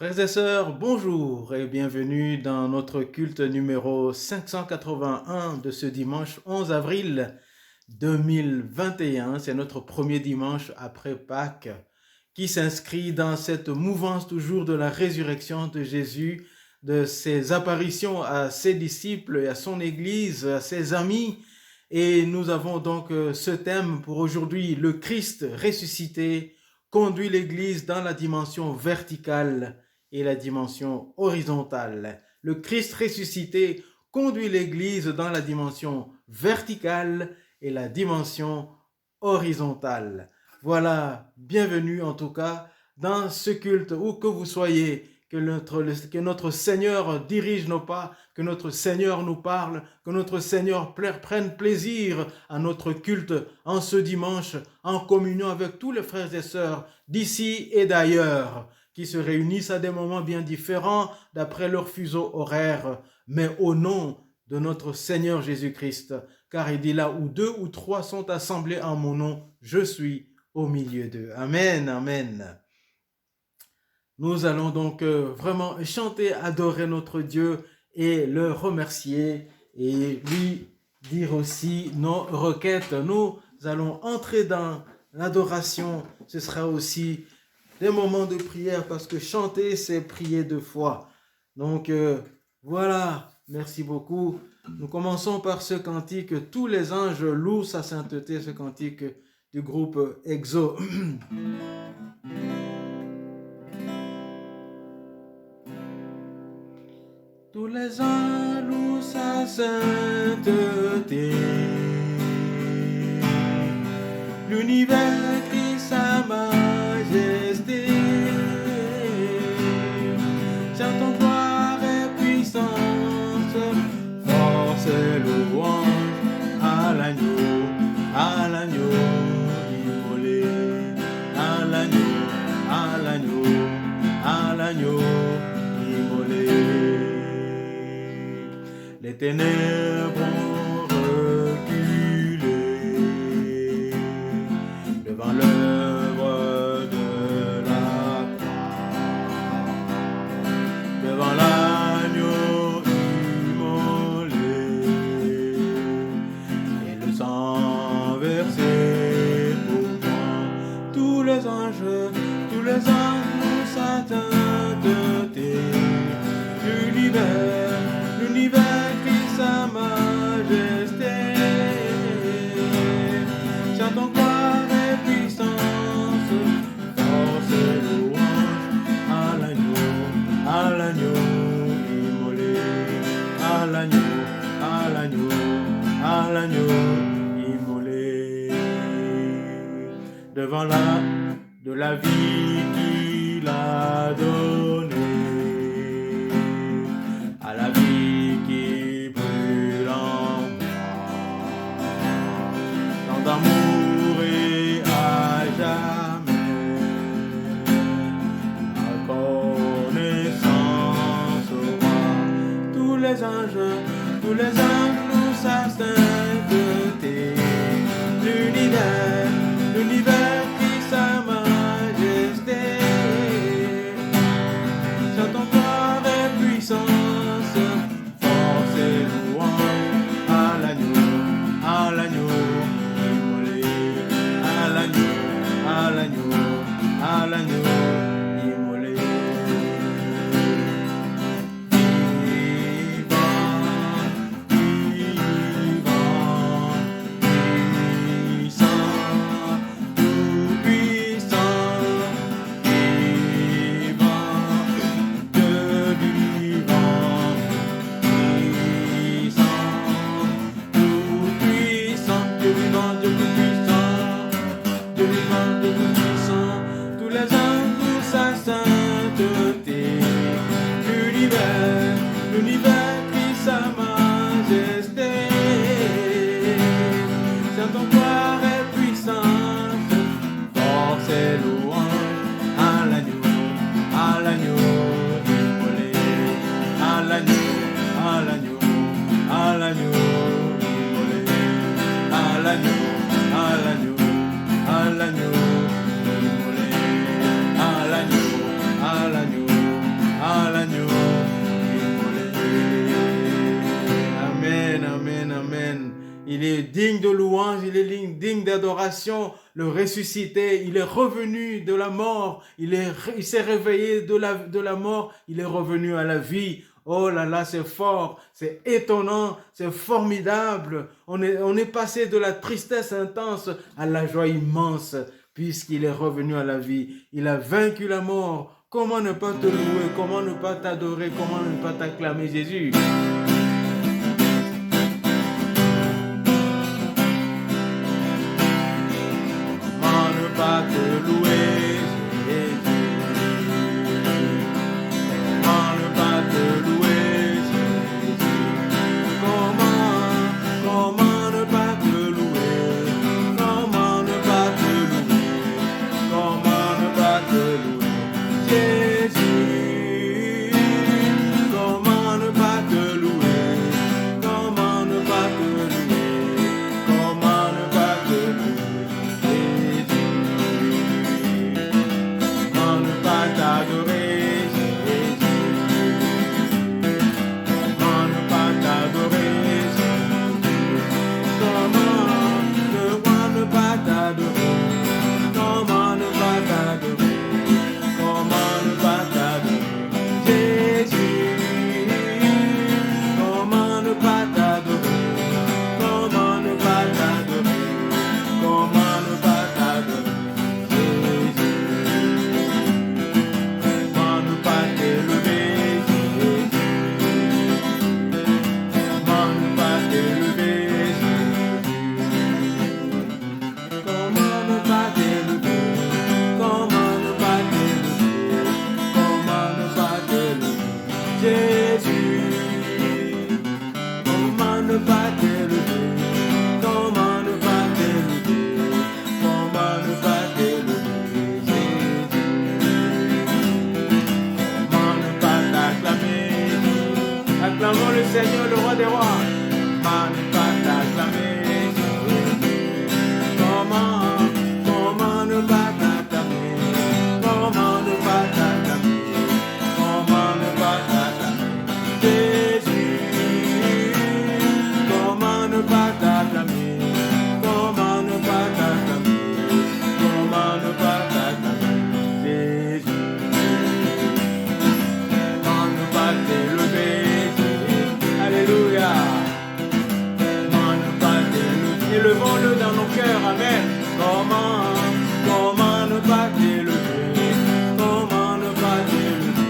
Frères et sœurs, bonjour et bienvenue dans notre culte numéro 581 de ce dimanche 11 avril 2021. C'est notre premier dimanche après Pâques qui s'inscrit dans cette mouvance toujours de la résurrection de Jésus, de ses apparitions à ses disciples et à son Église, à ses amis. Et nous avons donc ce thème pour aujourd'hui: le Christ ressuscité conduit l'Église dans la dimension verticale et la dimension horizontale. Le Christ ressuscité conduit l'Église dans la dimension verticale et la dimension horizontale. Voilà, bienvenue en tout cas dans ce culte, où que vous soyez, que notre Seigneur dirige nos pas, que notre Seigneur nous parle, que notre Seigneur prenne plaisir à notre culte en ce dimanche, en communion avec tous les frères et sœurs d'ici et d'ailleurs, qui se réunissent à des moments bien différents d'après leur fuseau horaire, mais au nom de notre Seigneur Jésus-Christ, car il dit: là où deux ou trois sont assemblés en mon nom, je suis au milieu d'eux. Amen, amen. Nous allons donc vraiment chanter, adorer notre Dieu et le remercier et lui dire aussi nos requêtes. Nous allons entrer dans l'adoration. Ce sera aussi des moments de prière, parce que chanter, c'est prier de foi. Donc voilà, merci beaucoup. Nous commençons par ce cantique: tous les anges louent sa sainteté, ce cantique du groupe EXO. Tous les anges louent sa sainteté, l'univers crie sa majesté. Chantons gloire et puissance, force et louange à l'agneau immolé, à l'agneau immolé. Les ténèbres ont reculé devant l'œuvre de la croix, devant l'agneau immolé, et le sang versé pour moi. Tous les anges louent sa sainteté, l'univers crie sa majesté. Chantons gloire et puissance, force et louange à l'agneau immolé, à l'agneau immolé. Devant de la vie qu'il a donnée, à la vie qui brûle en moi, tant d'amour et à jamais, ma connaissance aura. Tous les anges louent sa sainteté, l'univers crie sa majesté. Il est digne de louange, il est digne d'adoration. Le ressuscité, il est revenu de la mort, il s'est réveillé de la mort, il est revenu à la vie. Oh là là, c'est fort, c'est étonnant, c'est formidable. On est passé de la tristesse intense à la joie immense, puisqu'il est revenu à la vie. Il a vaincu la mort. Comment ne pas te louer, comment ne pas t'adorer, comment ne pas t'acclamer Jésus? Comment ne pas te louer Jésus? Comment ne pas te louer Jésus? Comment ne pas te louer? Comment ne pas te louer? Comment ne pas te louer Jésus? Comment ne pas te louer? Comment ne pas te louer? Comment ne pas te louer Jésus? Comment ne pas t'adorer Jésus? Comment ne pas t'adorer Jésus? Comment ne pas t'adorer? Comment ne pas t'adorer? Comment ne pas t'adorer Jésus? Comment ne pas t'adorer? Comment ne pas t'adorer? Comment ne pas t'adorer Jésus? Comment ne pas t'élever Jésus? Comment ne pas t'élever Jésus? Comment ne pas t'élever? Comment ne pas t'élever? Comment ne pas t'élever Jésus? Comment ne pas t'élever? Comment ne pas t'élever? Comment ne pas t'élever Jésus? Comment ne pas t'acclamer? Acclamons le Seigneur, le roi des rois. Comment ne pas t'acclamer? Comment ne pas t'acclamer? Comment ne pas t'acclamer? Comment ne pas t'acclamer Jésus? Comment ne pas t'acclamer? Comment ne pas t'acclamer? Comment ne pas t'acclamer Jésus? Comment ne pas t'élever Jésus? Alléluia. Comment ne pas t'élever? Élevons-le dans nos cœurs, amen. Comment ne pas t'élever? Comment ne pas t'élever?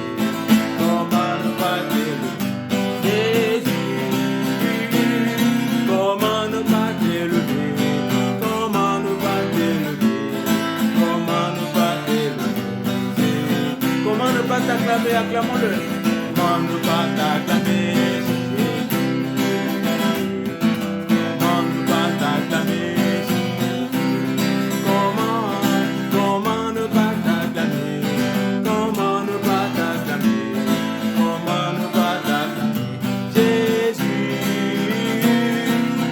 Comment ne pas t'élever Jésus? Comment ne pas t'élever? Comment ne pas t'élever? Comment ne pas t'élever Jésus? Comment ne pas t'acclamer? Acclamons-le. Comment ne pas t'acclamer Jésus? Comment ne pas t'acclamer Jésus? Comment ne pas t'acclamer? Comment ne pas t'acclamer? Comment ne pas t'acclamer Jésus?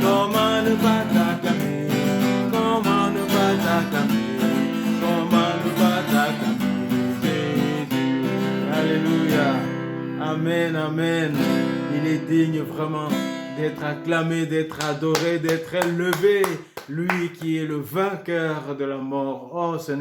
Comment ne pas t'acclamer? Comment ne pas t'acclamer? Comment ne pas t'acclamer Jésus? Alléluia. Amen, amen. Il est digne vraiment d'être acclamé, d'être adoré, d'être élevé. Lui qui est le vainqueur de la mort. Oh, ça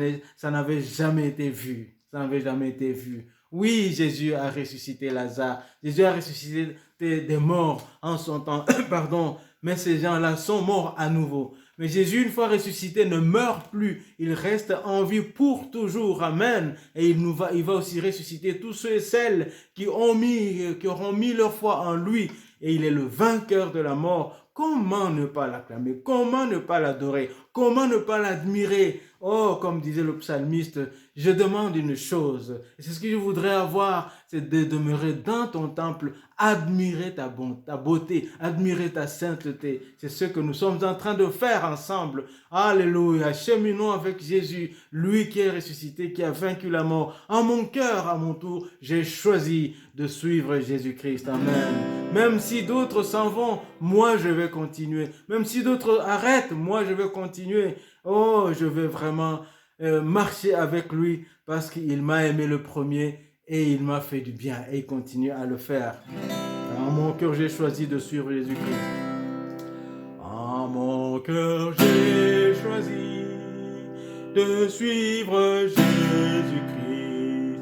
n'avait jamais été vu. Ça n'avait jamais été vu. Oui, Jésus a ressuscité Lazare. Jésus a ressuscité des morts en son temps. Pardon. Mais ces gens-là sont morts à nouveau. Mais Jésus, une fois ressuscité, ne meurt plus. Il reste en vie pour toujours. Amen. Et il va aussi ressusciter tous ceux et celles qui auront mis leur foi en lui. Et il est le vainqueur de la mort. Comment ne pas l'acclamer? Comment ne pas l'adorer? Comment ne pas l'admirer? Oh, comme disait le psalmiste, je demande une chose. Et c'est ce que je voudrais avoir, c'est de demeurer dans ton temple, admirer ta beauté, admirer ta sainteté. C'est ce que nous sommes en train de faire ensemble. Alléluia. Cheminons avec Jésus, lui qui est ressuscité, qui a vaincu la mort. En mon cœur, à mon tour, j'ai choisi de suivre Jésus-Christ. Amen. Même si d'autres s'en vont, moi je vais continuer. Même si d'autres arrêtent, moi je vais continuer. Oh, je vais vraiment marcher avec lui parce qu'il m'a aimé le premier et il m'a fait du bien et il continue à le faire. En mon cœur, j'ai choisi de suivre Jésus-Christ. En cœur, j'ai choisi de suivre Jésus-Christ.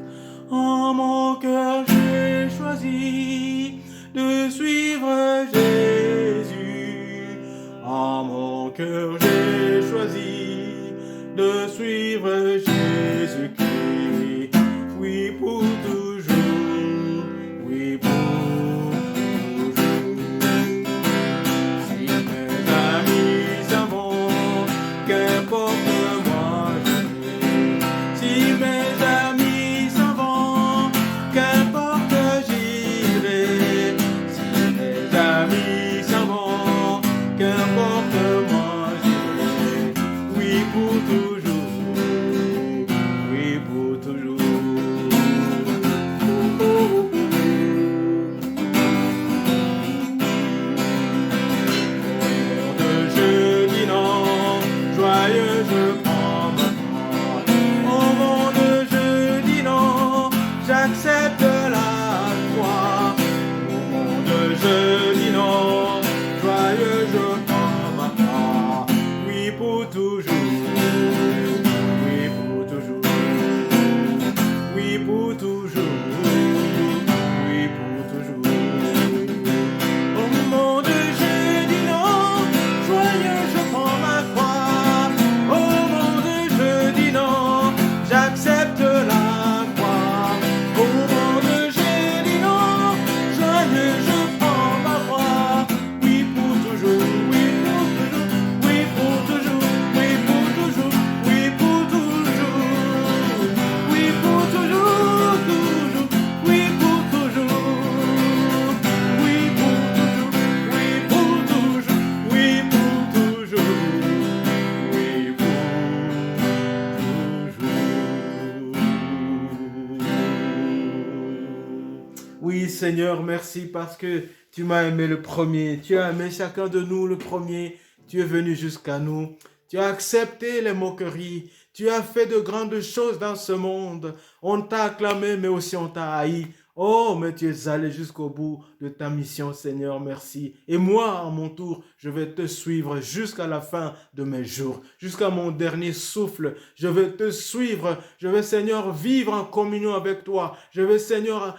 En mon cœur, j'ai choisi de suivre Jésus. En mon cœur, j'ai choisi de suivre Jésus-Christ. Oui, pour toujours. Oui, pour toujours. Si mes amis s'en vont, qu'importe moi j'irai. Si mes amis s'en vont, qu'importe j'irai. Si mes amis s'en vont, qu'importe moi j'irai. Oui, pour toujours. Oui, pour toujours. Je dis non, joyeux je prends ma part. Au monde je dis non, j'accepte la croix. Au monde je dis non, joyeux je prends ma part. Oui pour toujours, oui pour toujours, oui pour toujours, oui pour toujours. Au monde je dis non, joyeux je prends ma croix. Au monde je dis non, j'accepte la croix. Au monde je dis non, joyeux je prends ma croix. Oui pour toujours, oui pour toujours, oui pour toujours, oui pour toujours, oui pour toujours, oui pour toujours, toujours, oui pour toujours, oui pour toujours, oui pour toujours, oui pour toujours, oui pour toujours. Oui, Seigneur, merci parce que tu m'as aimé le premier. Tu as aimé chacun de nous le premier. Tu es venu jusqu'à nous. Tu as accepté les moqueries. Tu as fait de grandes choses dans ce monde. On t'a acclamé, mais aussi on t'a haï. Oh, mais tu es allé jusqu'au bout de ta mission, Seigneur, merci. Et moi, à mon tour, je vais te suivre jusqu'à la fin de mes jours, jusqu'à mon dernier souffle. Je vais te suivre. Je vais, Seigneur, vivre en communion avec toi. Je vais, Seigneur,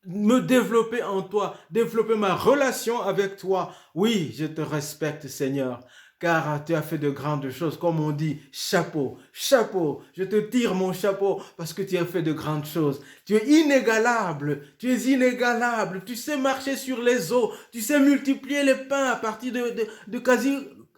me développer en toi, développer ma relation avec toi. Oui, je te respecte, Seigneur, car tu as fait de grandes choses. Comme on dit, chapeau, chapeau, je te tire mon chapeau parce que tu as fait de grandes choses. Tu es inégalable, tu es inégalable. Tu sais marcher sur les eaux, tu sais multiplier les pains à partir de quasi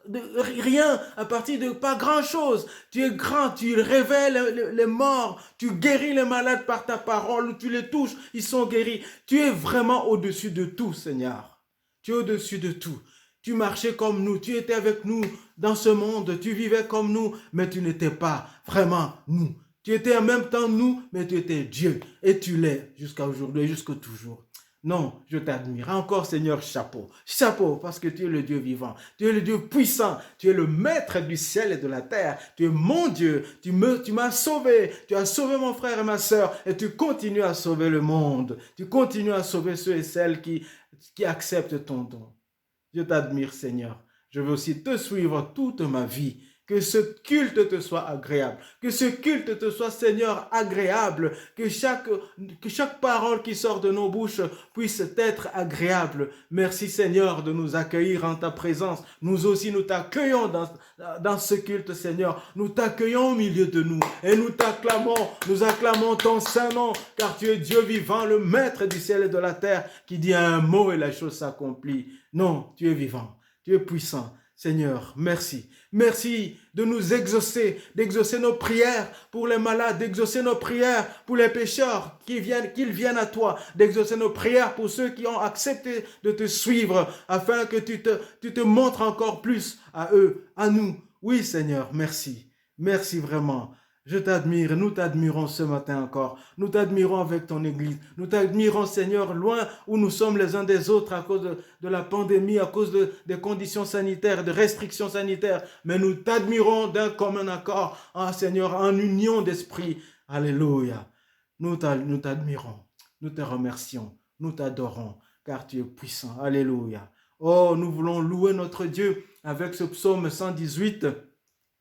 de rien, à partir de pas grand-chose. Tu es grand, tu révèles les morts, tu guéris les malades par ta parole, tu les touches, ils sont guéris. Tu es vraiment au-dessus de tout, Seigneur. Tu es au-dessus de tout. Tu marchais comme nous, tu étais avec nous dans ce monde, tu vivais comme nous, mais tu n'étais pas vraiment nous. Tu étais en même temps nous, mais tu étais Dieu. Et tu l'es jusqu'à aujourd'hui, jusqu'à toujours. Non, je t'admire. Encore, Seigneur, chapeau. Chapeau, parce que tu es le Dieu vivant. Tu es le Dieu puissant. Tu es le maître du ciel et de la terre. Tu es mon Dieu. Tu m'as sauvé. Tu as sauvé mon frère et ma sœur. Et tu continues à sauver le monde. Tu continues à sauver ceux et celles qui acceptent ton don. Je t'admire, Seigneur. Je veux aussi te suivre toute ma vie. Que ce culte te soit agréable. Que ce culte te soit, Seigneur, agréable. Que chaque parole qui sort de nos bouches puisse être agréable. Merci, Seigneur, de nous accueillir en ta présence. Nous aussi, nous t'accueillons dans ce culte, Seigneur. Nous t'accueillons au milieu de nous. Et nous t'acclamons. Nous acclamons ton saint nom. Car tu es Dieu vivant, le maître du ciel et de la terre, qui dit un mot et la chose s'accomplit. Non, tu es vivant. Tu es puissant. Seigneur, merci. Merci de nous exaucer, d'exaucer nos prières pour les malades, d'exaucer nos prières pour les pécheurs qu'ils viennent à toi, d'exaucer nos prières pour ceux qui ont accepté de te suivre afin que tu te montres encore plus à eux, à nous. Oui, Seigneur, merci. Merci vraiment. Je t'admire, nous t'admirons ce matin encore. Nous t'admirons avec ton Église. Nous t'admirons, Seigneur, loin où nous sommes les uns des autres à cause de la pandémie, à cause des conditions sanitaires, de restrictions sanitaires. Mais nous t'admirons d'un commun accord, Seigneur, en union d'esprit. Alléluia. Nous t'admirons. Nous te remercions. Nous t'adorons, car tu es puissant. Alléluia. Oh, nous voulons louer notre Dieu avec ce psaume 118.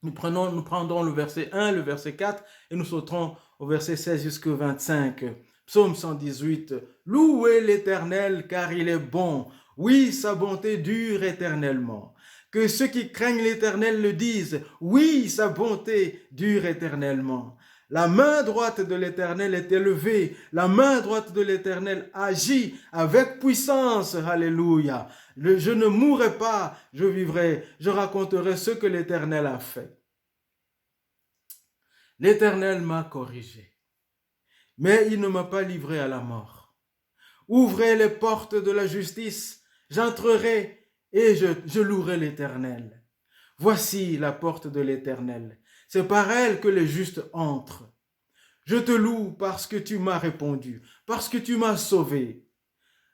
Nous prendrons le verset 1, le verset 4 et nous sauterons au verset 16 jusqu'au 25. Psaume 118. Louez l'Éternel car il est bon. Oui, sa bonté dure éternellement. Que ceux qui craignent l'Éternel le disent. Oui, sa bonté dure éternellement. La main droite de l'Éternel est élevée. La main droite de l'Éternel agit avec puissance. Alléluia. Je ne mourrai pas, je vivrai. Je raconterai ce que l'Éternel a fait. L'Éternel m'a corrigé, mais il ne m'a pas livré à la mort. Ouvrez les portes de la justice. J'entrerai et je louerai l'Éternel. Voici la porte de l'Éternel. C'est par elle que les justes entrent. Je te loue parce que tu m'as répondu, parce que tu m'as sauvé.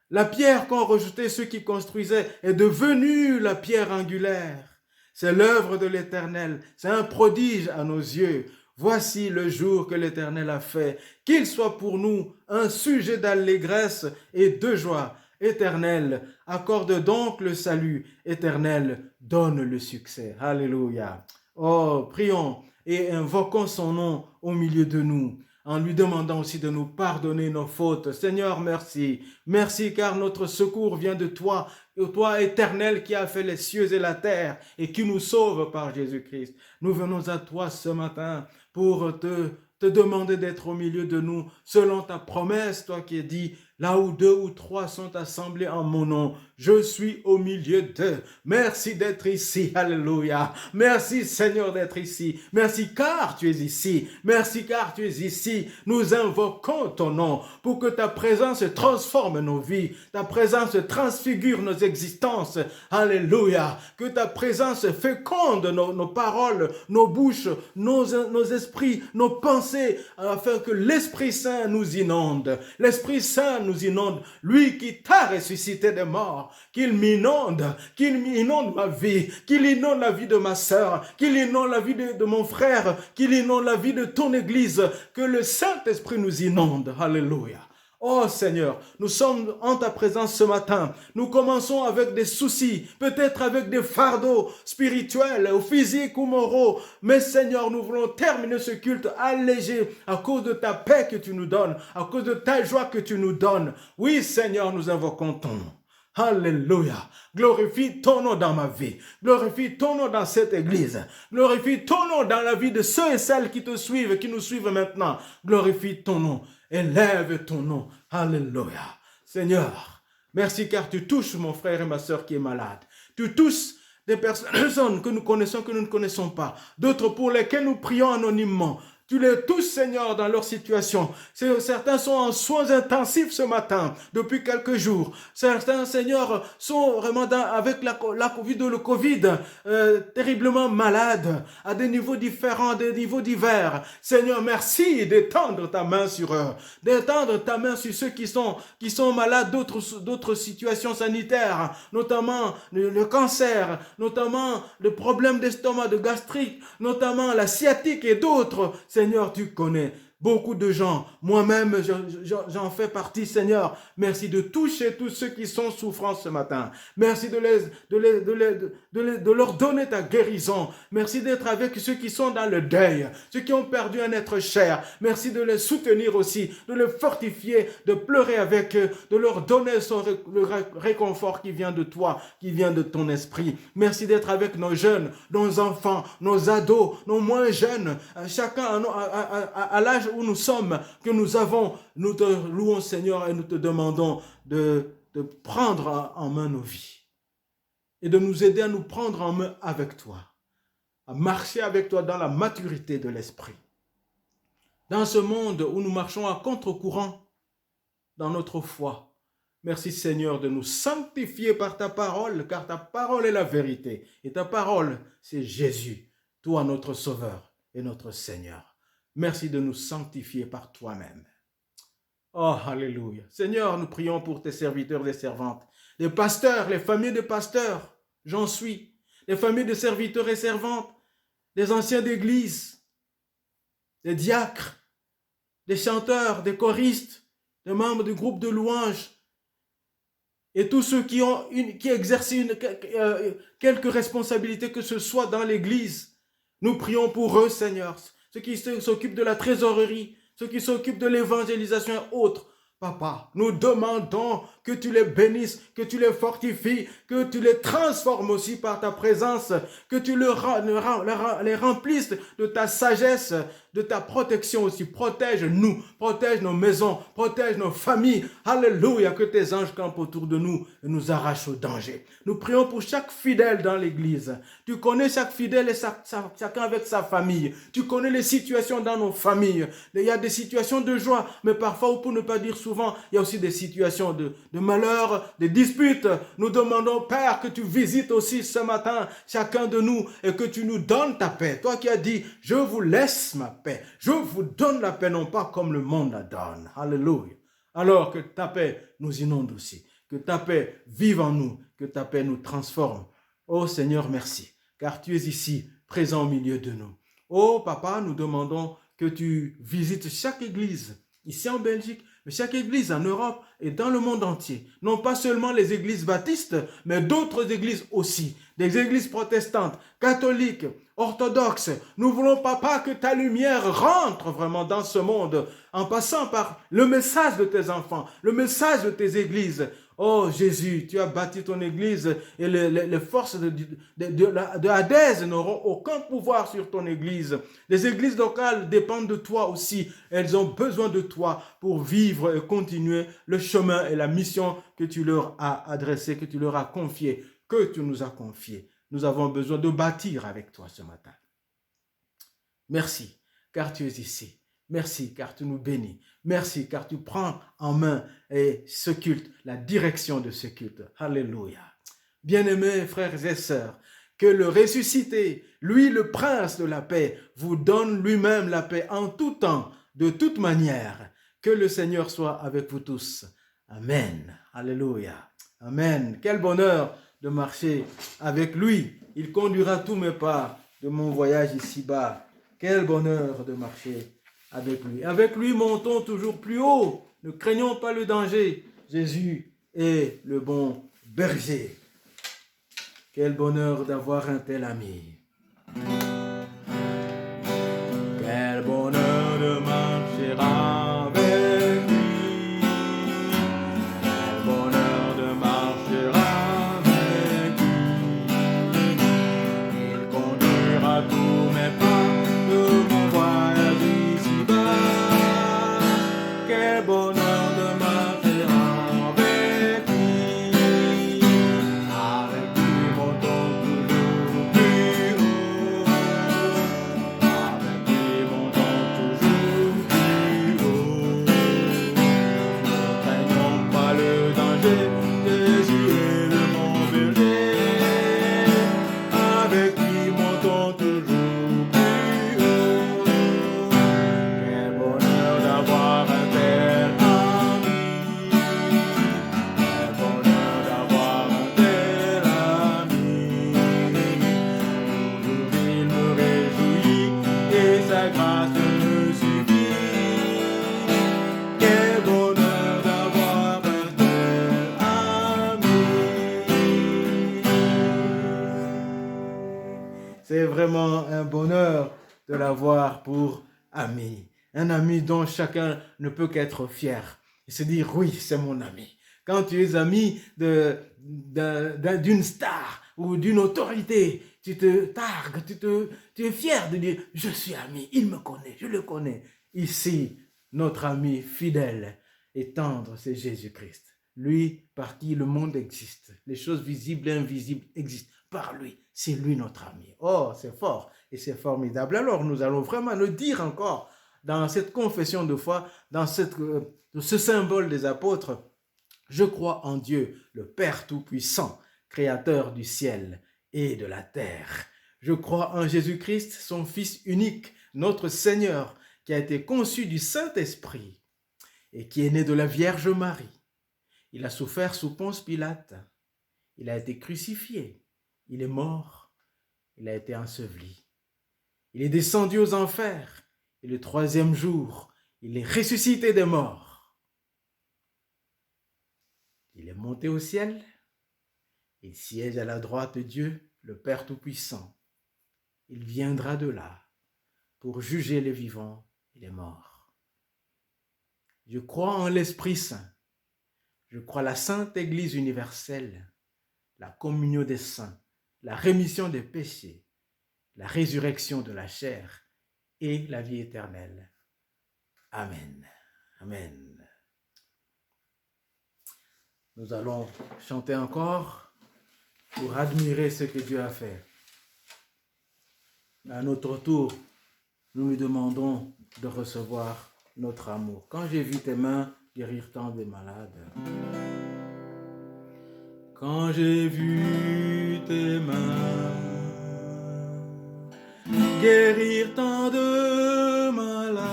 La pierre qu'ont rejetée ceux qui construisaient est devenue la pierre angulaire. C'est l'œuvre de l'Éternel, c'est un prodige à nos yeux. Voici le jour que l'Éternel a fait, qu'il soit pour nous un sujet d'allégresse et de joie. Éternel, accorde donc le salut. Éternel, donne le succès. Alléluia. Oh, prions et invoquons son nom au milieu de nous, en lui demandant aussi de nous pardonner nos fautes. Seigneur, merci. Merci car notre secours vient de toi, toi éternel qui as fait les cieux et la terre et qui nous sauve par Jésus-Christ. Nous venons à toi ce matin pour te demander d'être au milieu de nous selon ta promesse, toi qui as dit, là où 2 ou 3 sont assemblés en mon nom, je suis au milieu d'eux. Merci d'être ici. Alléluia. Merci Seigneur d'être ici. Merci car tu es ici. Merci car tu es ici. Nous invoquons ton nom pour que ta présence transforme nos vies. Ta présence transfigure nos existences. Alléluia. Que ta présence féconde nos paroles, nos bouches, nos esprits, nos pensées, afin que l'Esprit Saint nous inonde. L'Esprit Saint nous inonde. Lui qui t'a ressuscité des morts, qu'il m'inonde ma vie, qu'il inonde la vie de ma sœur, qu'il inonde la vie de mon frère, qu'il inonde la vie de ton Église, que le Saint-Esprit nous inonde. Alléluia. Oh Seigneur, nous sommes en ta présence ce matin. Nous commençons avec des soucis, peut-être avec des fardeaux spirituels ou physiques ou moraux. Mais Seigneur, nous voulons terminer ce culte allégé à cause de ta paix que tu nous donnes, à cause de ta joie que tu nous donnes. Oui Seigneur, nous invoquons ton nom. Alléluia. Glorifie ton nom dans ma vie. Glorifie ton nom dans cette église. Glorifie ton nom dans la vie de ceux et celles qui te suivent, qui nous suivent maintenant. Glorifie ton nom. Élève ton nom. Alléluia. Seigneur, merci car tu touches mon frère et ma sœur qui est malade. Tu touches des personnes que nous connaissons, que nous ne connaissons pas. D'autres pour lesquelles nous prions anonymement. Tu les touches, Seigneur, dans leur situation. Certains sont en soins intensifs ce matin, depuis quelques jours. Certains, Seigneur, sont vraiment avec la Covid ou le Covid, terriblement malades, à des niveaux différents, des niveaux divers. Seigneur, merci d'étendre ta main sur eux, d'étendre ta main sur ceux qui sont malades d'autres situations sanitaires, notamment le cancer, notamment le problème d'estomac, de gastrique, notamment la sciatique et d'autres. Seigneur, tu connais beaucoup de gens. Moi-même, j'en fais partie, Seigneur. Merci de toucher tous ceux qui sont souffrants ce matin. Merci de leur donner ta guérison. Merci d'être avec ceux qui sont dans le deuil, ceux qui ont perdu un être cher. Merci de les soutenir aussi, de les fortifier, de pleurer avec eux, de leur donner le réconfort qui vient de toi, qui vient de ton esprit. Merci d'être avec nos jeunes, nos enfants, nos ados, nos moins jeunes, chacun à l'âge où nous sommes, que nous avons. Nous te louons, Seigneur, et nous te demandons de prendre en main nos vies et de nous aider à nous prendre en main avec toi, à marcher avec toi dans la maturité de l'esprit. Dans ce monde où nous marchons à contre-courant dans notre foi, merci Seigneur de nous sanctifier par ta parole, car ta parole est la vérité. Et ta parole, c'est Jésus, toi notre Sauveur et notre Seigneur. Merci de nous sanctifier par toi-même. Oh, alléluia. Seigneur, nous prions pour tes serviteurs et servantes, les pasteurs, les familles de pasteurs, j'en suis, les familles de serviteurs et servantes, des anciens d'église, des diacres, des chanteurs, des choristes, des membres du groupe de louanges, et tous ceux qui exercent quelque responsabilité que ce soit dans l'Église. Nous prions pour eux, Seigneur. Ceux qui s'occupent de la trésorerie, ceux qui s'occupent de l'évangélisation et autres. Papa, nous demandons que tu les bénisses, que tu les fortifies, que tu les transformes aussi par ta présence, que tu les remplisses de ta sagesse, de ta protection aussi. Protège-nous, protège nos maisons, protège nos familles. Alléluia, que tes anges campent autour de nous et nous arrachent au danger. Nous prions pour chaque fidèle dans l'église. Tu connais chaque fidèle et chacun avec sa famille. Tu connais les situations dans nos familles. Il y a des situations de joie, mais parfois, ou pour ne pas dire souvent, il y a aussi des situations de malheur, des disputes. Nous demandons, Père, que tu visites aussi ce matin chacun de nous et que tu nous donnes ta paix. Toi qui as dit, je vous laisse ma paix. Je vous donne la paix, non pas comme le monde la donne. Alléluia. Alors que ta paix nous inonde aussi. Que ta paix vive en nous. Que ta paix nous transforme. Oh Seigneur, merci. Car tu es ici, présent au milieu de nous. Oh Papa, nous demandons que tu visites chaque église, ici en Belgique, mais chaque église en Europe et dans le monde entier. Non pas seulement les églises baptistes, mais d'autres églises aussi. Des églises protestantes, catholiques, orthodoxes. Nous voulons, Papa, que ta lumière rentre vraiment dans ce monde en passant par le message de tes enfants, le message de tes églises. Oh Jésus, tu as bâti ton église et les forces de Hadès n'auront aucun pouvoir sur ton église. Les églises locales dépendent de toi aussi. Elles ont besoin de toi pour vivre et continuer le chemin et la mission que tu leur as adressée, que tu leur as confiée, que tu nous as confiée. Nous avons besoin de bâtir avec toi ce matin. Merci, car tu es ici. Merci, car tu nous bénis. Merci, car tu prends en main ce culte, la direction de ce culte. Alléluia. Bien-aimés frères et sœurs, que le ressuscité, lui le prince de la paix, vous donne lui-même la paix en tout temps, de toute manière. Que le Seigneur soit avec vous tous. Amen. Alléluia. Amen. Quel bonheur de marcher avec lui. Il conduira tous mes pas de mon voyage ici-bas. Quel bonheur de marcher avec lui. Avec lui, montons toujours plus haut. Ne craignons pas le danger. Jésus est le bon berger. Quel bonheur d'avoir un tel ami. Quel bonheur de marcher avec lui. Quel bonheur de marcher avec lui. Il conduira tous mes pas de mon voyage ici-bas. Quel bonheur de marcher avec lui. Avec lui, montons toujours plus haut. Avec lui, montons toujours plus haut. Ne craignons pas le danger, Jésus est le bon berger. Avec lui, montons toujours plus haut. Quel bonheur d'avoir un tel ami. Quel bonheur d'avoir un tel ami. Toujours il me réjouit et sa grâce me suffit. Quel bonheur d'avoir un tel ami. C'est vraiment un bonheur de l'avoir pour ami. Un ami dont chacun ne peut qu'être fier. Et se dire, oui, c'est mon ami. Quand tu es ami d'une star ou d'une autorité, tu te targues, tu es fier de dire, je suis ami, il me connaît, je le connais. Ici, notre ami fidèle et tendre, c'est Jésus-Christ. Lui, par qui le monde existe. Les choses visibles et invisibles existent. Par lui, c'est lui notre ami. Oh, c'est fort et c'est formidable. Alors, nous allons vraiment le dire encore dans cette confession de foi, dans ce symbole des apôtres. Je crois en Dieu, le Père Tout-Puissant, Créateur du ciel et de la terre. Je crois en Jésus-Christ, son Fils unique, notre Seigneur, qui a été conçu du Saint-Esprit et qui est né de la Vierge Marie. Il a souffert sous Ponce Pilate. Il a été crucifié. Il est mort. Il a été enseveli. Il est descendu aux enfers. Et le troisième jour, il est ressuscité des morts. Il est est monté au ciel. Il siège à la droite de Dieu, le Père Tout-Puissant. Il viendra de là pour juger les vivants et les morts. Je crois en l'Esprit Saint. Je crois à la Sainte Église universelle, la communion des saints, la rémission des péchés, la résurrection de la chair et la vie éternelle. Amen. Amen. Nous allons chanter encore pour admirer ce que Dieu a fait. À notre tour, nous lui demandons de recevoir notre amour. Quand j'ai vu tes mains guérir tant de malades, quand j'ai vu tes mains guérir tant de malades,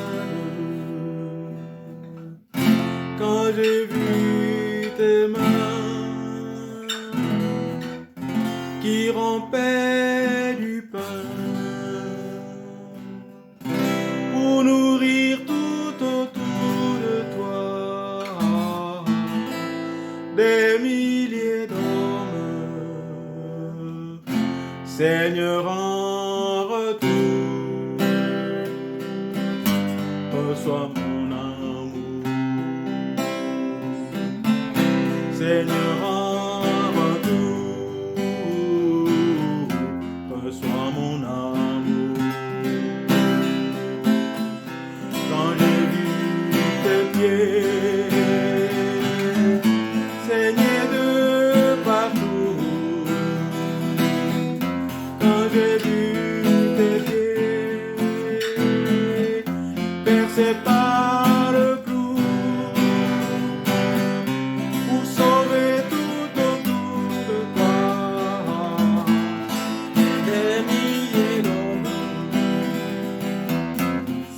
quand j'ai vu tes mains qui rompaient du pain pour nourrir tout autour de toi des milliers d'hommes, Seigneur, en retour, reçois mon amour, Seigneur, en retour, reçois mon amour. Quand j'ai vu tes pieds saigner de partout, quand j'ai vu tes pieds percés par le clou pour sauver tout autour de toi des milliers d'hommes,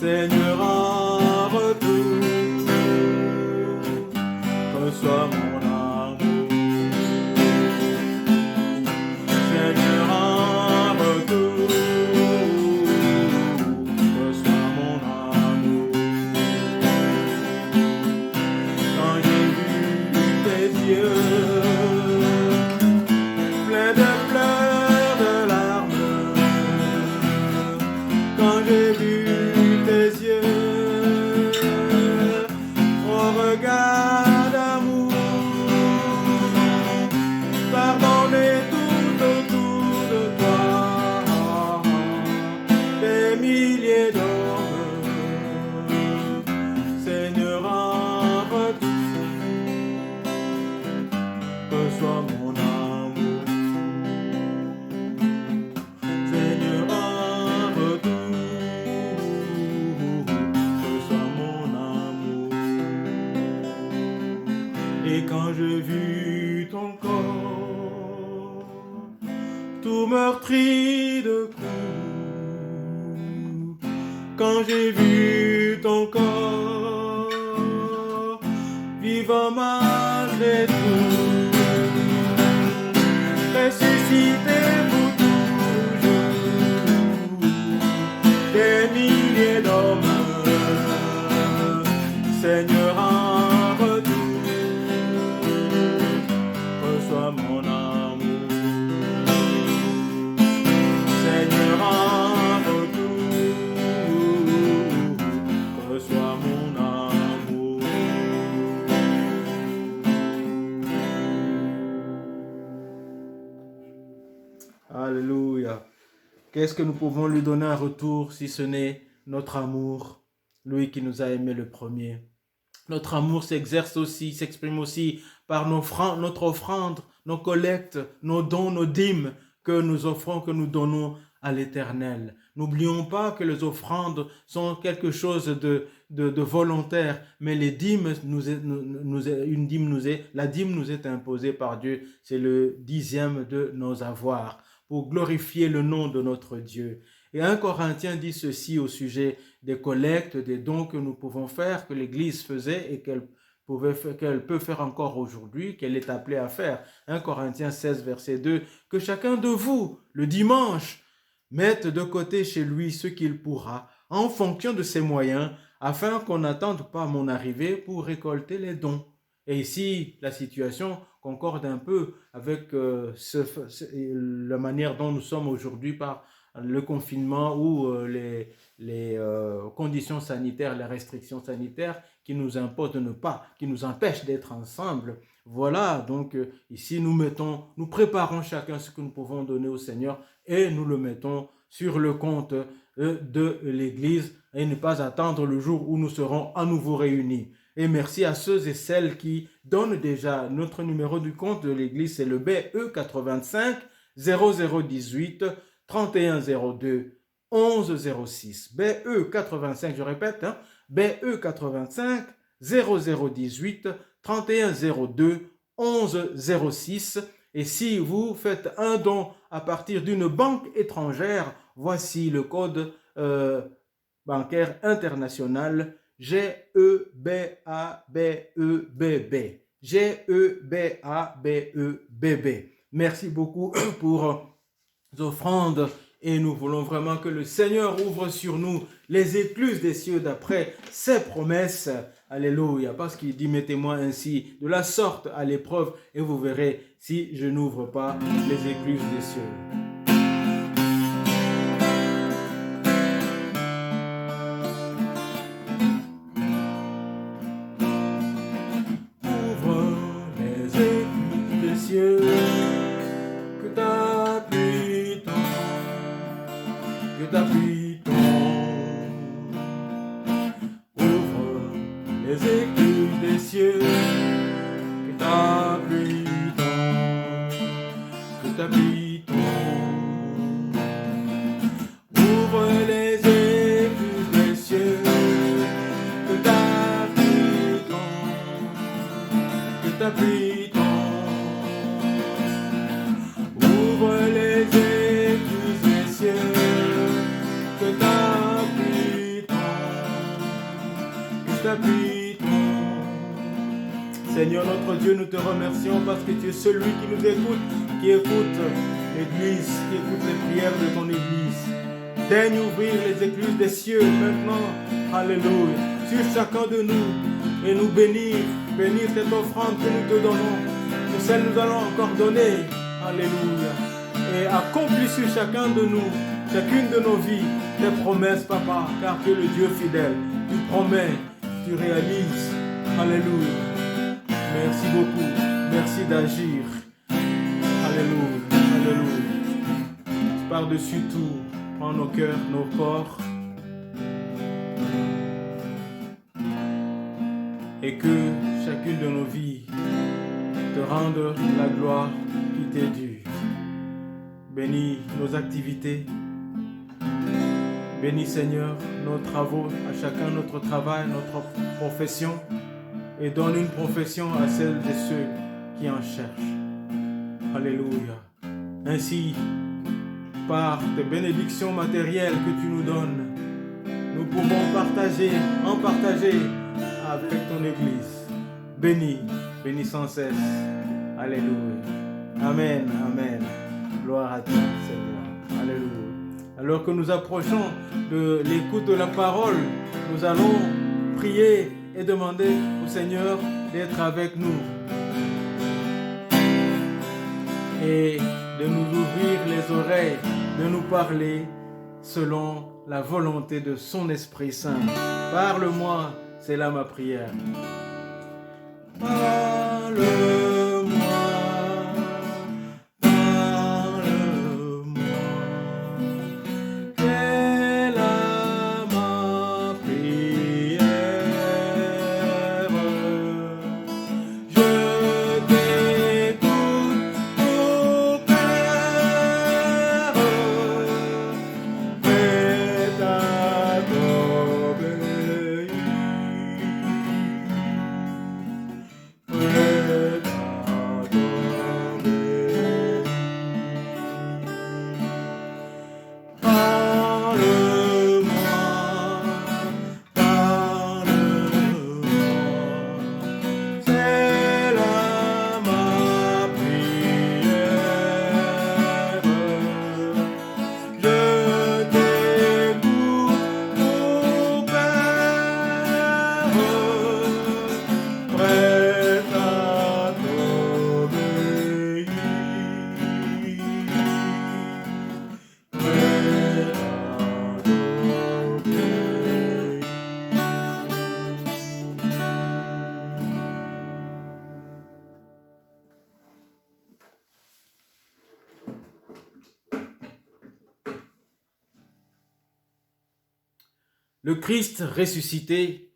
Seigneur, en retour, reçois mon amour, Seigneur, en retour, reçois mon amour. Quand j'ai vu tes yeux pleins de pleurs, de larmes, quand j'ai vu tes yeux au regard d'amour, pardonner tout autour de toi des milliers d'hommes, Seigneur, en retour, reçois mon amour, Seigneur, en retour, reçois mon amour. Et quand j'ai vu ton corps tout meurtri de coups, quand j'ai vu ton corps vivant malgré tout, ressuscité pour toujours, des milliers d'hommes, Seigneur, en retour, reçois mon amour, Seigneur, en retour, reçois mon amour. Alléluia. Qu'est-ce que nous pouvons lui donner en retour si ce n'est notre amour, lui qui nous a aimés le premier? Notre amour s'exprime aussi par notre offrande, nos collectes, nos dons, nos dîmes que nous offrons, que nous donnons à l'Éternel. N'oublions pas que les offrandes sont quelque chose de volontaire, mais les dîmes la dîme nous est imposée par Dieu. C'est le 10e de nos avoirs pour glorifier le nom de notre Dieu. Et 1 Corinthiens dit ceci au sujet des collectes, des dons que nous pouvons faire, que l'Église faisait et qu'elle peut faire encore aujourd'hui, qu'elle est appelée à faire. 1 Corinthiens 16, verset 2, que chacun de vous, le dimanche, mette de côté chez lui ce qu'il pourra, en fonction de ses moyens, afin qu'on n'attende pas mon arrivée pour récolter les dons. Et ici, la situation concorde un peu avec la manière dont nous sommes aujourd'hui par le confinement ou les conditions sanitaires, les restrictions sanitaires qui nous imposent de ne pas, qui nous empêchent d'être ensemble. Voilà, donc ici nous préparons chacun ce que nous pouvons donner au Seigneur et nous le mettons sur le compte de l'Église et ne pas attendre le jour où nous serons à nouveau réunis. Et merci à ceux et celles qui donnent déjà. Notre numéro du compte de l'Église, c'est le BE 85 0018 3102 1106. BE 85, je répète, BE 85 0018 3102 1106. Et si vous faites un don à partir d'une banque étrangère, voici le code bancaire international GEBABEBB. GEBABEBB. Merci beaucoup pour vos offrandes et nous voulons vraiment que le Seigneur ouvre sur nous les écluses des cieux d'après ses promesses. Alléluia, parce qu'il dit, mettez-moi ainsi de la sorte à l'épreuve et vous verrez si je n'ouvre pas les écluses des cieux. Que ta pluie tombe, ouvre les écluses des cieux, que ta pluie tombe, que ta pluie tombe, ouvre les écluses des cieux, que ta pluie tombe, que ta pluie Seigneur notre Dieu, nous te remercions parce que tu es celui qui nous écoute, qui écoute l'Église, qui écoute les prières de ton Église. Daigne ouvrir les écluses des cieux maintenant, alléluia, sur chacun de nous et nous bénir cette offrande que nous te donnons, que celle nous allons encore donner, alléluia, et accomplis sur chacun de nous, chacune de nos vies, tes promesses, Papa, car tu es le Dieu fidèle, tu promets, tu réalises, alléluia. Merci beaucoup. Merci d'agir. Alléluia. Alléluia. Par-dessus tout, prends nos cœurs, nos corps. Et que chacune de nos vies te rende la gloire qui t'est due. Bénis nos activités. Bénis, Seigneur, nos travaux, à chacun notre travail, notre profession. Et donne une profession à celles et ceux qui en cherchent. Alléluia. Ainsi, par tes bénédictions matérielles que tu nous donnes, nous pouvons en partager avec ton Église. Bénis sans cesse. Alléluia. Amen, amen. Gloire à toi, Seigneur. Alléluia. Alors que nous approchons de l'écoute de la parole, nous allons prier et demander au Seigneur d'être avec nous et de nous ouvrir les oreilles, de nous parler selon la volonté de son Esprit Saint. Parle-moi, c'est là ma prière. Parle-moi, parle-moi. C'est là ma prière. Je t'écoute, ô Père, prêt à t'obéir. Le Christ ressuscité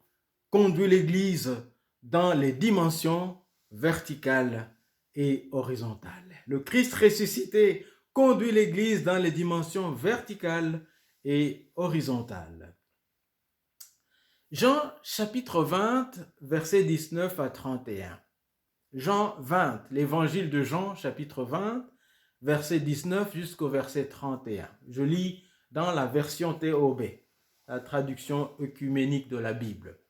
conduit l'Église dans les dimensions verticales et horizontales. Le Christ ressuscité conduit l'Église dans les dimensions verticales et horizontales. Jean chapitre 20, versets 19 à 31. Jean 20, l'évangile de Jean chapitre 20, verset 19 jusqu'au verset 31. Je lis dans la version TOB, la traduction œcuménique de la Bible.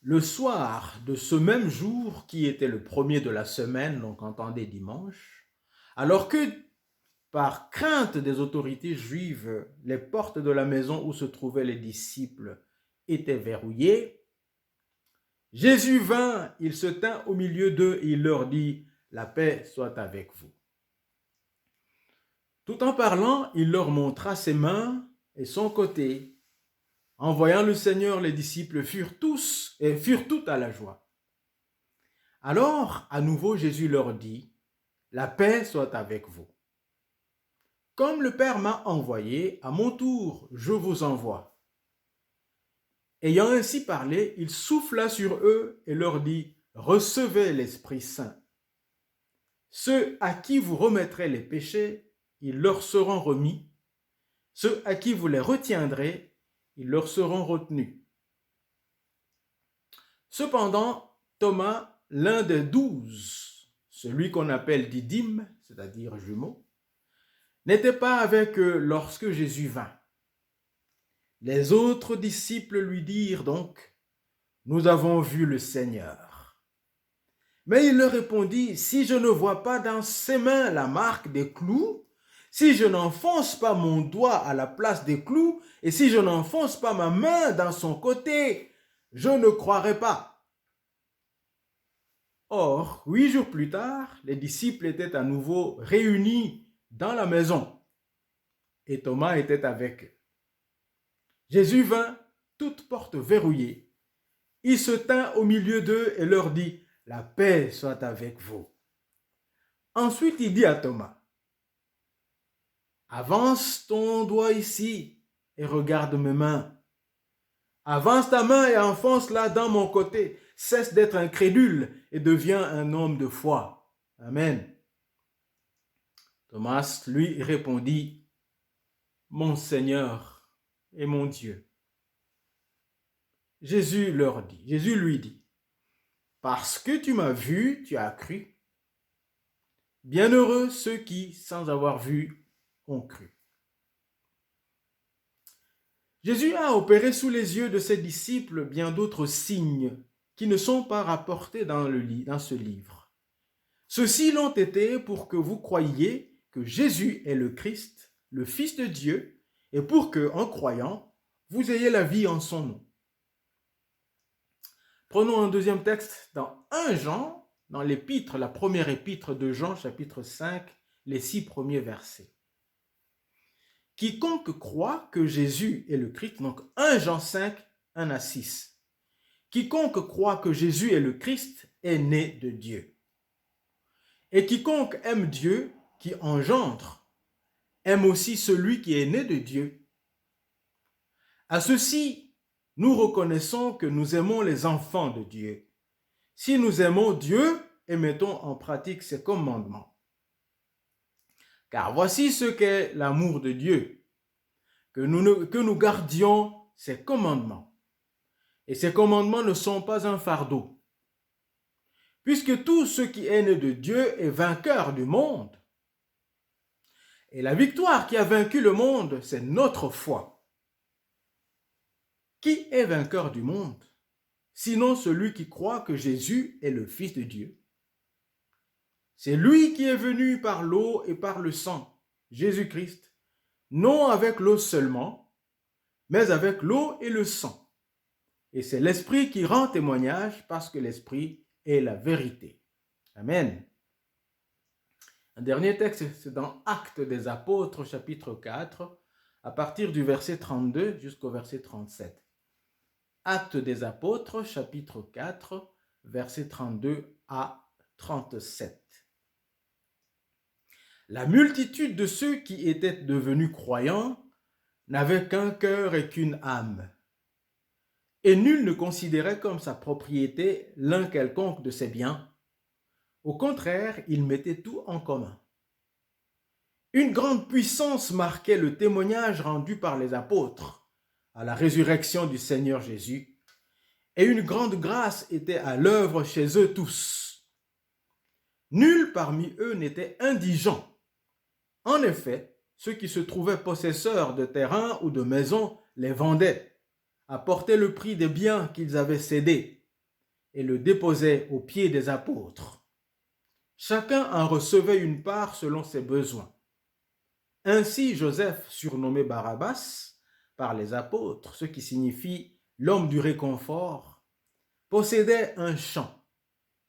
Le soir de ce même jour qui était le premier de la semaine, donc entendez dimanche, alors que par crainte des autorités juives, les portes de la maison où se trouvaient les disciples étaient verrouillées, Jésus vint, il se tint au milieu d'eux et il leur dit, « La paix soit avec vous. » Tout en parlant, il leur montra ses mains et son côté. En voyant le Seigneur, les disciples furent tous à la joie. Alors, à nouveau, Jésus leur dit, « La paix soit avec vous. Comme le Père m'a envoyé, à mon tour, je vous envoie. » Ayant ainsi parlé, il souffla sur eux et leur dit, « Recevez l'Esprit Saint. Ceux à qui vous remettrez les péchés, ils leur seront remis. Ceux à qui vous les retiendrez, ils leur seront retenus. » Cependant, Thomas, l'un des 12, celui qu'on appelle Didyme, c'est-à-dire jumeau, n'était pas avec eux lorsque Jésus vint. Les autres disciples lui dirent donc, « Nous avons vu le Seigneur. » Mais il leur répondit, « Si je ne vois pas dans ses mains la marque des clous, si je n'enfonce pas mon doigt à la place des clous, et si je n'enfonce pas ma main dans son côté, je ne croirai pas. » Or, 8 jours plus tard, les disciples étaient à nouveau réunis dans la maison et Thomas était avec eux. Jésus vint, toute porte verrouillée. Il se tint au milieu d'eux et leur dit, « La paix soit avec vous. » Ensuite, il dit à Thomas, « Avance ton doigt ici et regarde mes mains. Avance ta main et enfonce-la dans mon côté. Cesse d'être incrédule et deviens un homme de foi. » Amen. Thomas lui répondit, « Mon Seigneur et mon Dieu. » Jésus lui dit, « Parce que tu m'as vu, tu as cru. Bienheureux ceux qui, sans avoir vu, ont cru. » Jésus a opéré sous les yeux de ses disciples bien d'autres signes qui ne sont pas rapportés dans ce livre. Ceux-ci l'ont été pour que vous croyiez que Jésus est le Christ, le Fils de Dieu, et pour que, en croyant, vous ayez la vie en son nom. Prenons un deuxième texte dans 1 Jean, dans l'épître, la première épître de Jean, chapitre 5, les 6 premiers versets. Quiconque croit que Jésus est le Christ, donc 1 Jean 5, 1 à 6. Quiconque croit que Jésus est le Christ est né de Dieu. Et quiconque aime Dieu, qui engendre, aime aussi celui qui est né de Dieu. À ceci, nous reconnaissons que nous aimons les enfants de Dieu, si nous aimons Dieu et mettons en pratique ses commandements. Car voici ce qu'est l'amour de Dieu, que nous gardions ses commandements. Et ces commandements ne sont pas un fardeau, puisque tout ce qui est né de Dieu est vainqueur du monde. Et la victoire qui a vaincu le monde, c'est notre foi. Qui est vainqueur du monde, sinon celui qui croit que Jésus est le Fils de Dieu? C'est lui qui est venu par l'eau et par le sang, Jésus-Christ, non avec l'eau seulement, mais avec l'eau et le sang. Et c'est l'Esprit qui rend témoignage parce que l'Esprit est la vérité. Amen. Un dernier texte, c'est dans Actes des Apôtres, chapitre 4, à partir du verset 32 jusqu'au verset 37. Actes des Apôtres, chapitre 4, verset 32 à 37. La multitude de ceux qui étaient devenus croyants n'avait qu'un cœur et qu'une âme. Et nul ne considérait comme sa propriété l'un quelconque de ses biens. Au contraire, il mettait tout en commun. Une grande puissance marquait le témoignage rendu par les apôtres à la résurrection du Seigneur Jésus, et une grande grâce était à l'œuvre chez eux tous. Nul parmi eux n'était indigent. En effet, ceux qui se trouvaient possesseurs de terrains ou de maisons les vendaient, apportaient le prix des biens qu'ils avaient cédés et le déposaient aux pieds des apôtres. Chacun en recevait une part selon ses besoins. Ainsi, Joseph, surnommé Barabbas par les apôtres, ce qui signifie l'homme du réconfort, possédait un champ.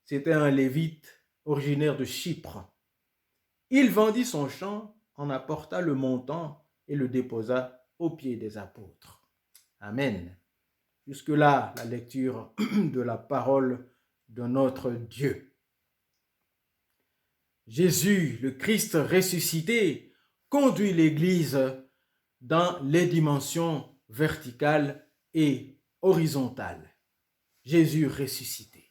C'était un lévite originaire de Chypre. Il vendit son champ, en apporta le montant et le déposa aux pieds des apôtres. Amen. Jusque-là, la lecture de la parole de notre Dieu. Jésus, le Christ ressuscité, conduit l'Église dans les dimensions verticales et horizontales. Jésus ressuscité.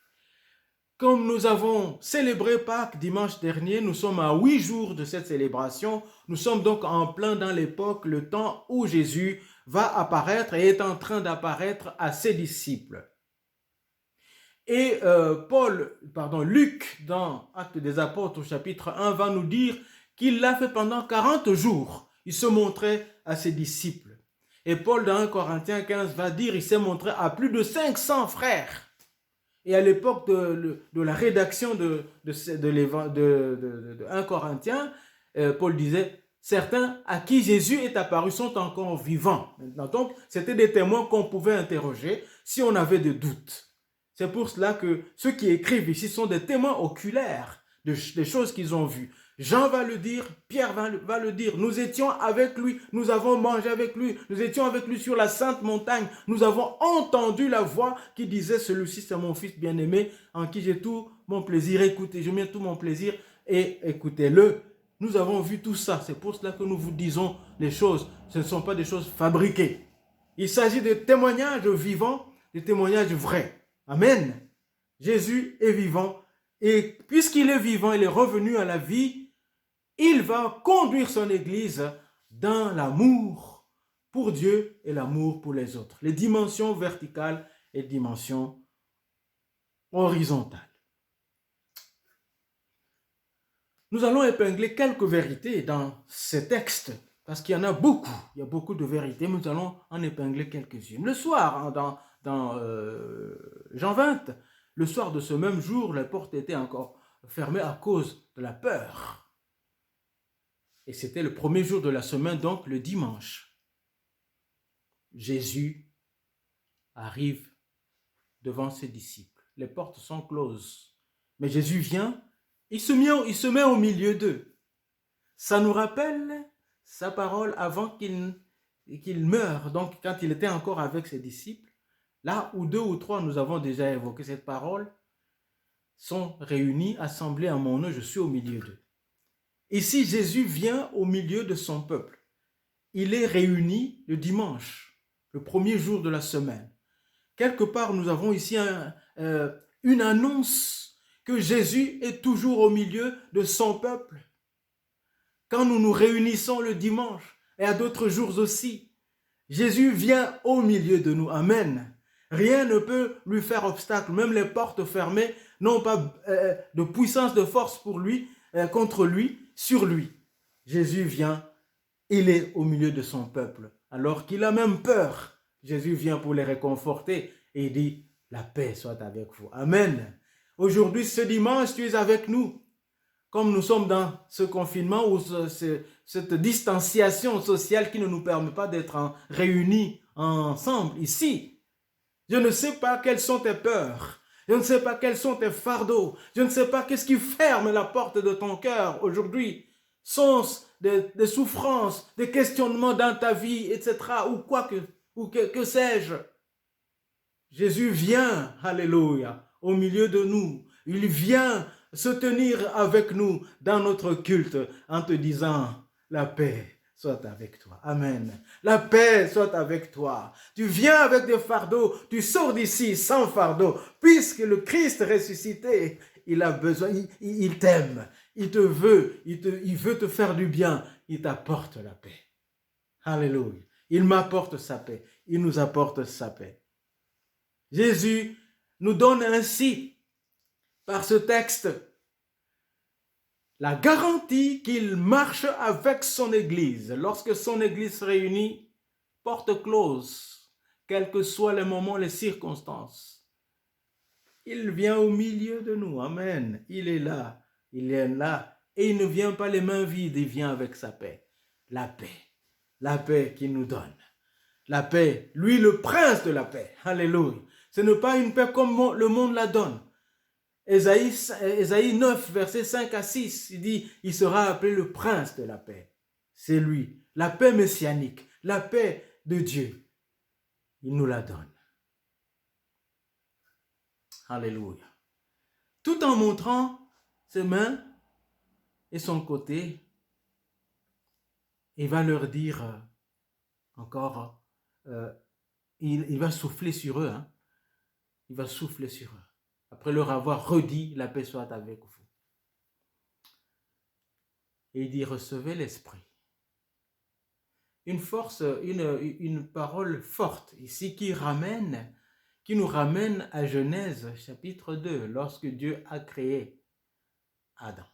Comme nous avons célébré Pâques dimanche dernier, nous sommes à 8 jours de cette célébration. Nous sommes donc en plein dans l'époque, le temps où Jésus va apparaître et est en train d'apparaître à ses disciples. Et Luc, dans Actes des Apôtres au chapitre 1, va nous dire qu'il l'a fait pendant 40 jours. Il se montrait à ses disciples. Et Paul, dans 1 Corinthiens 15, va dire qu'il s'est montré à plus de 500 frères. Et à l'époque de la rédaction de 1 Corinthiens, Paul disait, certains à qui Jésus est apparu sont encore vivants. Maintenant, donc, c'était des témoins qu'on pouvait interroger si on avait des doutes. C'est pour cela que ceux qui écrivent ici sont des témoins oculaires des choses qu'ils ont vues. Jean va le dire, Pierre va le dire, nous étions avec lui, nous avons mangé avec lui, nous étions avec lui sur la sainte montagne, nous avons entendu la voix qui disait, celui-ci c'est mon fils bien-aimé, en qui j'ai tout mon plaisir, écoutez, je mets tout mon plaisir et écoutez-le. Nous avons vu tout ça, c'est pour cela que nous vous disons les choses, ce ne sont pas des choses fabriquées. Il s'agit de témoignages vivants, de témoignages vrais. Amen. Jésus est vivant et puisqu'il est vivant, il est revenu à la vie, il va conduire son Église dans l'amour pour Dieu et l'amour pour les autres. Les dimensions verticales et dimensions horizontales. Nous allons épingler quelques vérités dans ces textes, parce qu'il y en a beaucoup. Il y a beaucoup de vérités, mais nous allons en épingler quelques-unes. Le soir, dans Jean 20, le soir de ce même jour, les portes étaient encore fermées à cause de la peur. Et c'était le premier jour de la semaine, donc le dimanche. Jésus arrive devant ses disciples. Les portes sont closes. Mais Jésus vient, il se met au milieu d'eux. Ça nous rappelle sa parole avant qu'il meure, donc quand il était encore avec ses disciples. Là où 2 ou 3, nous avons déjà évoqué cette parole, sont réunis, assemblés à mon nom, je suis au milieu d'eux. Ici, Jésus vient au milieu de son peuple. Il est réuni le dimanche, le premier jour de la semaine. Quelque part, nous avons ici une annonce que Jésus est toujours au milieu de son peuple. Quand nous nous réunissons le dimanche et à d'autres jours aussi, Jésus vient au milieu de nous. Amen. Rien ne peut lui faire obstacle, même les portes fermées n'ont pas de puissance, de force pour lui, contre lui, sur lui. Jésus vient, il est au milieu de son peuple. Alors qu'il a même peur, Jésus vient pour les réconforter et il dit, la paix soit avec vous. Amen. Aujourd'hui, ce dimanche, tu es avec nous. Comme nous sommes dans ce confinement ou cette distanciation sociale qui ne nous permet pas d'être réunis ensemble ici. Je ne sais pas quelles sont tes peurs. Je ne sais pas quels sont tes fardeaux. Je ne sais pas qu'est-ce qui ferme la porte de ton cœur aujourd'hui. Sont-ce des souffrances, des questionnements dans ta vie, etc. Ou que sais-je. Jésus vient, alléluia, au milieu de nous. Il vient se tenir avec nous dans notre culte en te disant la paix soit avec toi. Amen. La paix soit avec toi. Tu viens avec des fardeaux, tu sors d'ici sans fardeau, puisque le Christ ressuscité, il a besoin, il t'aime, il te veut, il veut te faire du bien, il t'apporte la paix. Alléluia. Il m'apporte sa paix, il nous apporte sa paix. Jésus nous donne ainsi, par ce texte, la garantie qu'il marche avec son Église. Lorsque son Église se réunit, porte close, quels que soient les moments, les circonstances. Il vient au milieu de nous. Amen. Il est là. Il est là. Et il ne vient pas les mains vides, il vient avec sa paix. La paix. La paix qu'il nous donne. La paix. Lui, le prince de la paix. Alléluia. Ce n'est pas une paix comme le monde la donne. Ésaïe 9, versets 5 à 6, il dit, il sera appelé le prince de la paix. C'est lui, la paix messianique, la paix de Dieu. Il nous la donne. Alléluia. Tout en montrant ses mains et son côté, il va leur dire encore, il va souffler sur eux. Hein. Il va souffler sur eux. Après leur avoir redit, la paix soit avec vous. Et il dit, recevez l'Esprit. Une force, une parole forte ici qui nous ramène à Genèse chapitre 2, lorsque Dieu a créé Adam.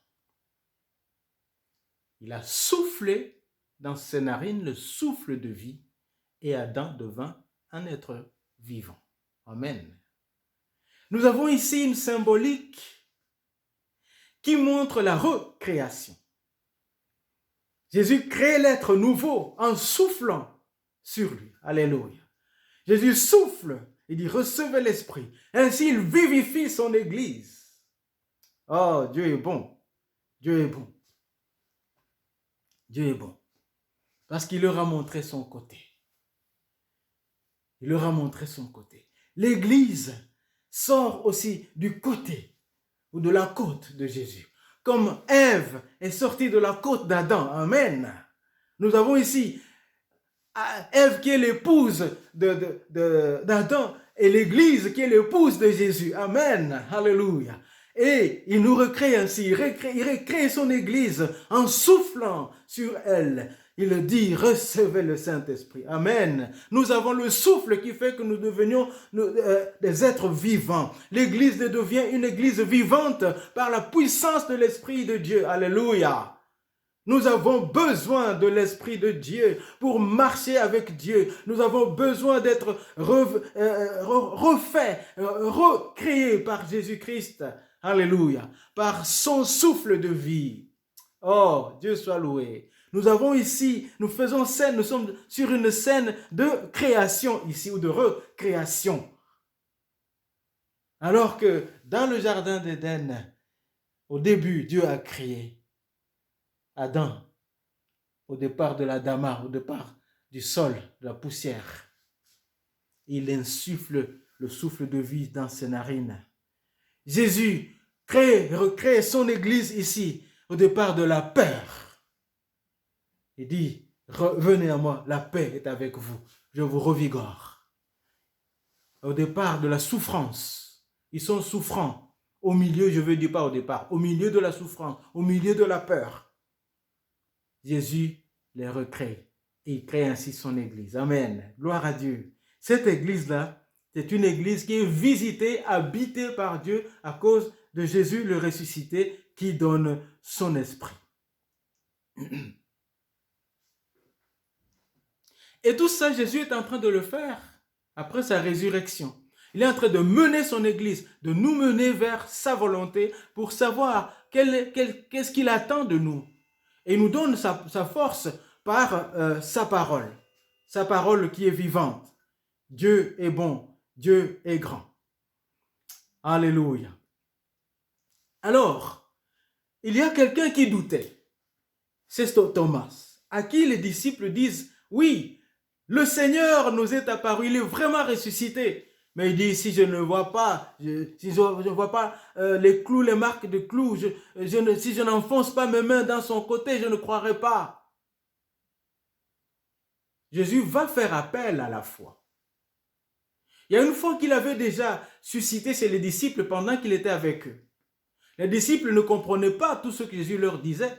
Il a soufflé dans ses narines le souffle de vie et Adam devint un être vivant. Amen. Nous avons ici une symbolique qui montre la recréation. Jésus crée l'être nouveau en soufflant sur lui. Alléluia. Jésus souffle, il dit recevez l'Esprit. Ainsi il vivifie son Église. Oh, Dieu est bon. Dieu est bon. Dieu est bon. Parce qu'il leur a montré son côté. Il leur a montré son côté. L'Église sort aussi du côté ou de la côte de Jésus. Comme Ève est sortie de la côte d'Adam. Amen. Nous avons ici Ève qui est l'épouse d'Adam et l'Église qui est l'épouse de Jésus. Amen. Alléluia. Et il nous recrée ainsi. Il recrée son Église en soufflant sur elle. Il dit, recevez le Saint-Esprit. Amen. Nous avons le souffle qui fait que nous devenions des êtres vivants. L'Église devient une Église vivante par la puissance de l'Esprit de Dieu. Alléluia. Nous avons besoin de l'Esprit de Dieu pour marcher avec Dieu. Nous avons besoin d'être refaits, recréés par Jésus-Christ. Alléluia. Par son souffle de vie. Oh, Dieu soit loué. Nous avons ici, nous faisons scène, nous sommes sur une scène de création ici, ou de recréation. Alors que dans le jardin d'Éden, au début, Dieu a créé Adam, au départ de l'Adama, au départ du sol, de la poussière. Il insuffle le souffle de vie dans ses narines. Jésus recrée son Église ici, au départ de la peur. Il dit, venez à moi, la paix est avec vous, je vous revigore. Au départ de la souffrance, ils sont souffrants. Au milieu, je ne veux dire pas au départ, au milieu de la souffrance, au milieu de la peur. Jésus les recrée et il crée ainsi son Église. Amen. Gloire à Dieu. Cette Église-là, c'est une Église qui est visitée, habitée par Dieu à cause de Jésus le ressuscité qui donne son esprit. Et tout ça, Jésus est en train de le faire après sa résurrection. Il est en train de mener son Église, de nous mener vers sa volonté pour savoir qu'est-ce qu'il attend de nous. Et il nous donne sa force par sa parole qui est vivante. Dieu est bon, Dieu est grand. Alléluia. Alors, il y a quelqu'un qui doutait. C'est Thomas, à qui les disciples disent, oui, le Seigneur nous est apparu, il est vraiment ressuscité. Mais il dit, si je ne vois pas, si je ne vois pas les clous, les marques de clous, si je n'enfonce pas mes mains dans son côté, je ne croirai pas. Jésus va faire appel à la foi. Il y a une foi qu'il avait déjà suscitée chez les disciples pendant qu'il était avec eux. Les disciples ne comprenaient pas tout ce que Jésus leur disait.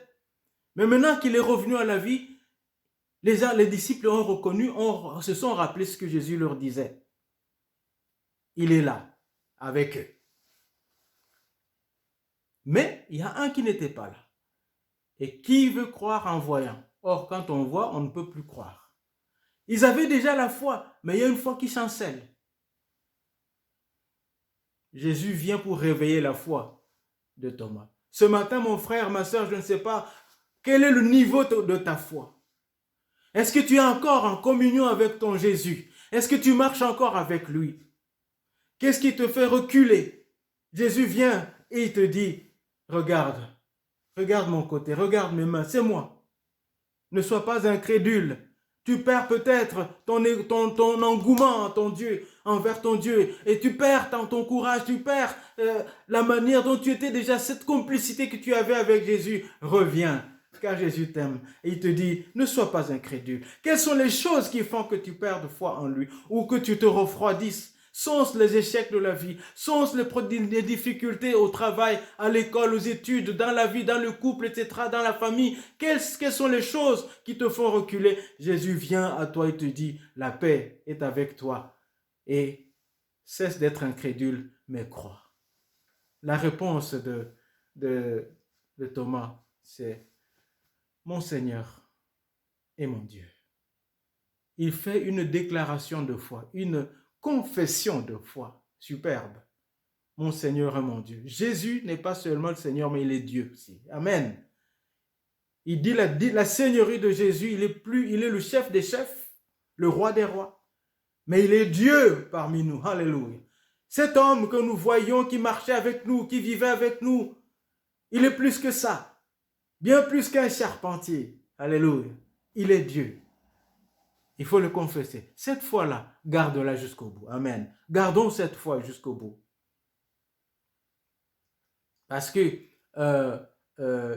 Mais maintenant qu'il est revenu à la vie, les disciples ont reconnu, se sont rappelés ce que Jésus leur disait. Il est là, avec eux. Mais il y a un qui n'était pas là. Et qui veut croire en voyant? Or, quand on voit, on ne peut plus croire. Ils avaient déjà la foi, mais il y a une foi qui chancelle. Jésus vient pour réveiller la foi de Thomas. Ce matin, mon frère, ma soeur, je ne sais pas quel est le niveau de ta foi. Est-ce que tu es encore en communion avec ton Jésus? Est-ce que tu marches encore avec lui? Qu'est-ce qui te fait reculer? Jésus vient et il te dit, regarde mon côté, regarde mes mains, c'est moi. Ne sois pas incrédule. Tu perds peut-être ton engouement envers ton Dieu, et tu perds ton courage, tu perds la manière dont tu étais déjà, cette complicité que tu avais avec Jésus. Reviens, car Jésus t'aime. Et il te dit, ne sois pas incrédule. Quelles sont les choses qui font que tu perds foi en lui, ou que tu te refroidisses? Sont-ce les échecs de la vie? Sont-ce les difficultés au travail, à l'école, aux études, dans la vie, dans le couple, etc., dans la famille? Quelles sont les choses qui te font reculer? Jésus vient à toi et te dit, la paix est avec toi. Et cesse d'être incrédule, mais crois. La réponse de Thomas, c'est, mon Seigneur et mon Dieu. Il fait une déclaration de foi, une confession de foi superbe. Mon Seigneur et mon Dieu. Jésus n'est pas seulement le Seigneur, mais il est Dieu aussi. Amen. Il dit la seigneurie de Jésus, il est le chef des chefs, le roi des rois. Mais il est Dieu parmi nous. Alléluia. Cet homme que nous voyons, qui marchait avec nous, qui vivait avec nous, il est plus que ça. Bien plus qu'un charpentier. Alléluia. Il est Dieu. Il faut le confesser. Cette foi-là, garde-la jusqu'au bout. Amen. Gardons cette foi jusqu'au bout. Parce que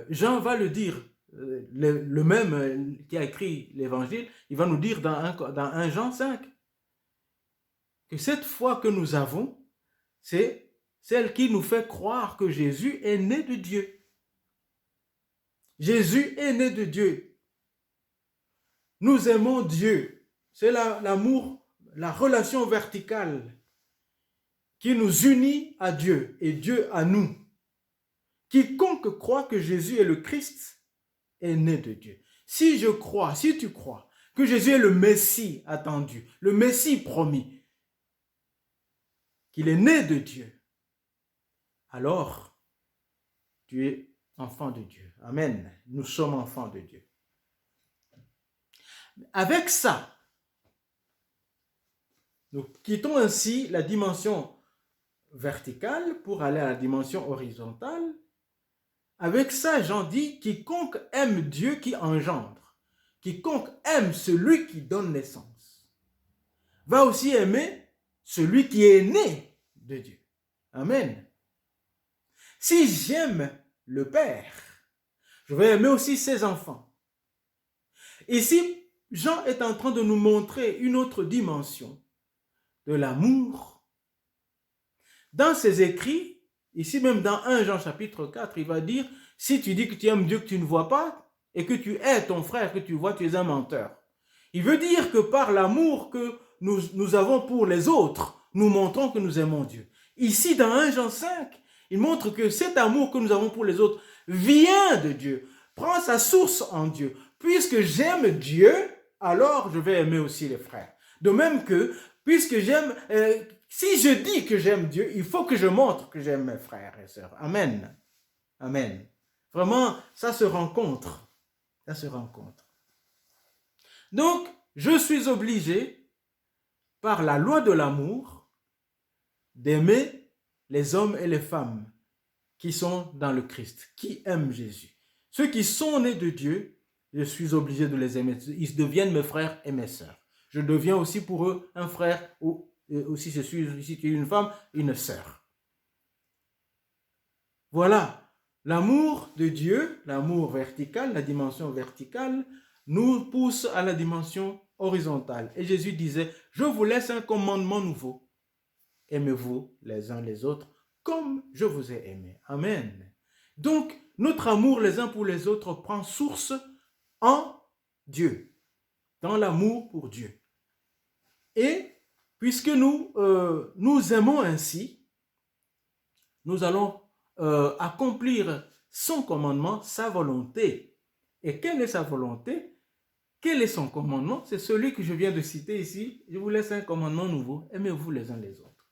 Jean va le dire, le même qui a écrit l'évangile, il va nous dire dans 1 Jean 5, que cette foi que nous avons, c'est celle qui nous fait croire que Jésus est né de Dieu. Jésus est né de Dieu. Nous aimons Dieu. C'est l'amour, la relation verticale qui nous unit à Dieu et Dieu à nous. Quiconque croit que Jésus est le Christ est né de Dieu. Si tu crois que Jésus est le Messie attendu, le Messie promis, qu'il est né de Dieu, alors tu es enfant de Dieu. Amen. Nous sommes enfants de Dieu. Avec ça, nous quittons ainsi la dimension verticale pour aller à la dimension horizontale. Avec ça, Jean dit, quiconque aime Dieu qui engendre, quiconque aime celui qui donne naissance, va aussi aimer celui qui est né de Dieu. Amen. Si j'aime le Père, je vais aimer aussi ses enfants. Ici, Jean est en train de nous montrer une autre dimension de l'amour. Dans ses écrits, ici même dans 1 Jean chapitre 4, il va dire, si tu dis que tu aimes Dieu que tu ne vois pas, et que tu hais ton frère que tu vois, tu es un menteur. Il veut dire que par l'amour que nous avons pour les autres, nous montrons que nous aimons Dieu. Ici, dans 1 Jean 5, il montre que cet amour que nous avons pour les autres vient de Dieu, prend sa source en Dieu. Puisque j'aime Dieu, alors je vais aimer aussi les frères. De même que, puisque si je dis que j'aime Dieu, il faut que je montre que j'aime mes frères et sœurs. Amen. Amen. Vraiment, ça se rencontre. Ça se rencontre. Donc, je suis obligé, par la loi de l'amour, d'aimer les hommes et les femmes qui sont dans le Christ, qui aiment Jésus. Ceux qui sont nés de Dieu, je suis obligé de les aimer. Ils deviennent mes frères et mes sœurs. Je deviens aussi pour eux un frère ou si tu es une femme, une sœur. Voilà, l'amour de Dieu, l'amour vertical, la dimension verticale, nous pousse à la dimension horizontale. Et Jésus disait, je vous laisse un commandement nouveau. Aimez-vous les uns les autres comme je vous ai aimé. Amen. Donc, notre amour les uns pour les autres prend source en Dieu, dans l'amour pour Dieu. Et puisque nous aimons ainsi, nous allons accomplir son commandement, sa volonté. Et quelle est sa volonté? Quel est son commandement? C'est celui que je viens de citer ici. Je vous laisse un commandement nouveau. Aimez-vous les uns les autres.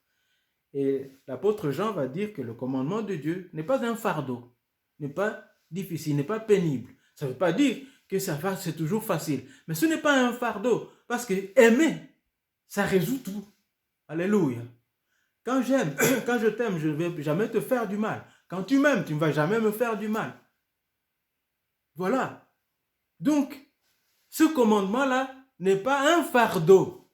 Et l'apôtre Jean va dire que le commandement de Dieu n'est pas un fardeau, n'est pas difficile, n'est pas pénible. Ça ne veut pas dire que ça va, c'est toujours facile. Mais ce n'est pas un fardeau, parce que aimer, ça résout tout. Alléluia. Quand j'aime, quand je t'aime, je ne vais jamais te faire du mal. Quand tu m'aimes, tu ne vas jamais me faire du mal. Voilà. Donc, ce commandement-là n'est pas un fardeau.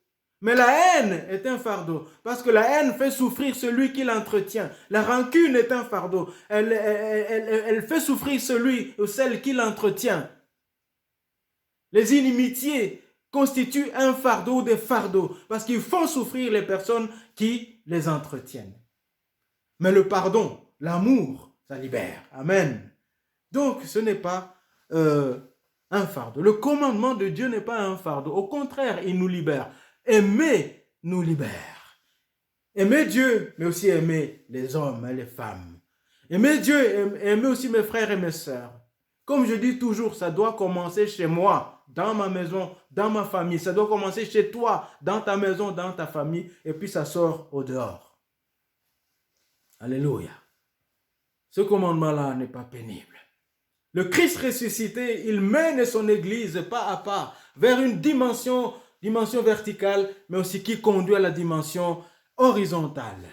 Mais la haine est un fardeau, parce que la haine fait souffrir celui qui l'entretient. La rancune est un fardeau. Elle fait souffrir celui ou celle qui l'entretient. Les inimitiés constituent un fardeau ou des fardeaux, parce qu'ils font souffrir les personnes qui les entretiennent. Mais le pardon, l'amour, ça libère. Amen. Donc, ce n'est pas un fardeau. Le commandement de Dieu n'est pas un fardeau. Au contraire, il nous libère. Aimer nous libère. Aimer Dieu, mais aussi aimer les hommes et les femmes. Aimer Dieu, aimer aussi mes frères et mes sœurs. Comme je dis toujours, ça doit commencer chez moi, dans ma maison, dans ma famille. Ça doit commencer chez toi, dans ta maison, dans ta famille. Et puis ça sort au dehors. Alléluia. Ce commandement-là n'est pas pénible. Le Christ ressuscité, il mène son Église pas à pas vers une dimension verticale, mais aussi qui conduit à la dimension horizontale.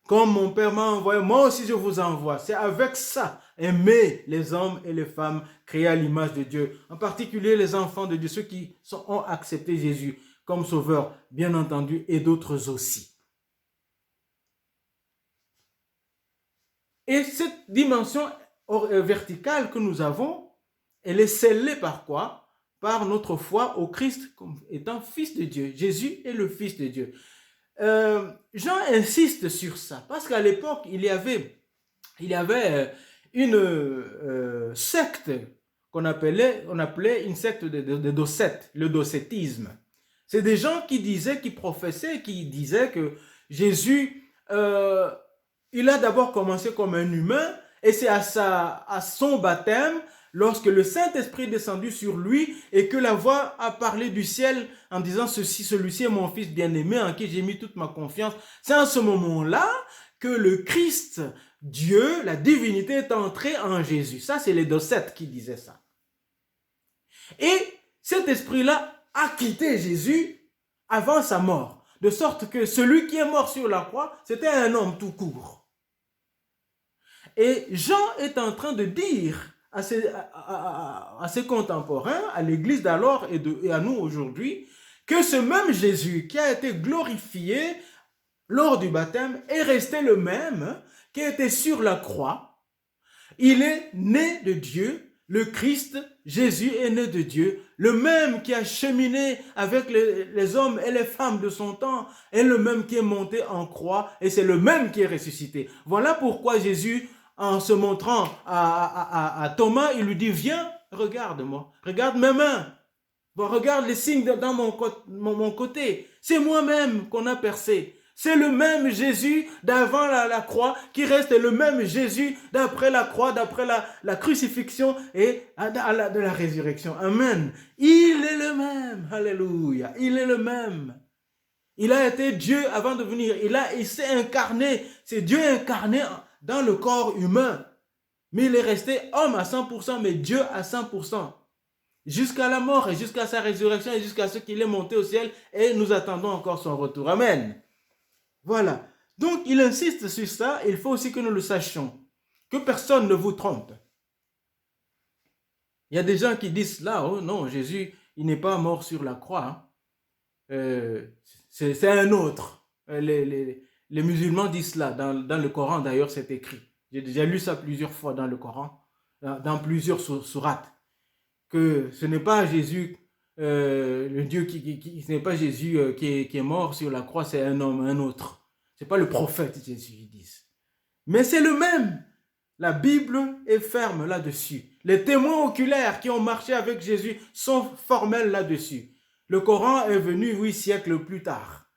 Comme mon Père m'a envoyé, moi aussi je vous envoie. C'est avec ça, aimer les hommes et les femmes créés à l'image de Dieu, en particulier les enfants de Dieu, ceux qui ont accepté Jésus comme sauveur, bien entendu, et d'autres aussi. Et cette dimension verticale que nous avons, elle est scellée par quoi? Par notre foi au Christ comme étant fils de Dieu. Jésus est le fils de Dieu. Jean insiste sur ça, parce qu'à l'époque, il y avait une secte qu'on appelait une secte de docètes, le docétisme. C'est des gens qui professaient, qui disaient que Jésus, il a d'abord commencé comme un humain, et c'est à son baptême, lorsque le Saint-Esprit est descendu sur lui et que la voix a parlé du ciel en disant celui-ci est mon fils bien-aimé en qui j'ai mis toute ma confiance. C'est à ce moment-là que le Christ, Dieu, la divinité est entrée en Jésus. Ça, c'est les docètes qui disaient ça. Et cet esprit-là a quitté Jésus avant sa mort. De sorte que celui qui est mort sur la croix, c'était un homme tout court. Et Jean est en train de dire à ses contemporains, à l'église d'alors et à nous aujourd'hui, que ce même Jésus qui a été glorifié lors du baptême est resté le même, qui était sur la croix. Il est né de Dieu, le Christ, Jésus est né de Dieu, le même qui a cheminé avec les hommes et les femmes de son temps, est le même qui est monté en croix et c'est le même qui est ressuscité. Voilà pourquoi Jésus, en se montrant à Thomas, il lui dit, viens, regarde-moi, regarde mes mains, regarde les signes dans mon côté, c'est moi-même qu'on a percé. C'est le même Jésus d'avant la croix qui reste le même Jésus d'après la croix, d'après la crucifixion et de la résurrection. Amen. Il est le même. Alléluia. Il est le même. Il a été Dieu avant de venir. Il s'est incarné. C'est Dieu incarné dans le corps humain. Mais il est resté homme à 100%, mais Dieu à 100%. Jusqu'à la mort et jusqu'à sa résurrection et jusqu'à ce qu'il est monté au ciel. Et nous attendons encore son retour. Amen. Voilà. Donc, il insiste sur ça. Il faut aussi que nous le sachions. Que personne ne vous trompe. Il y a des gens qui disent là, oh non, Jésus, il n'est pas mort sur la croix. C'est un autre. Les musulmans disent cela. Dans le Coran, d'ailleurs, c'est écrit. J'ai déjà lu ça plusieurs fois dans le Coran, dans plusieurs sourates. Que ce n'est pas Jésus le Dieu ce n'est pas Jésus qui est mort sur la croix, c'est un homme, un autre. Ce n'est pas le prophète Jésus, ils disent. Mais c'est le même. La Bible est ferme là-dessus. Les témoins oculaires qui ont marché avec Jésus sont formels là-dessus. Le Coran est venu 8 siècles plus tard.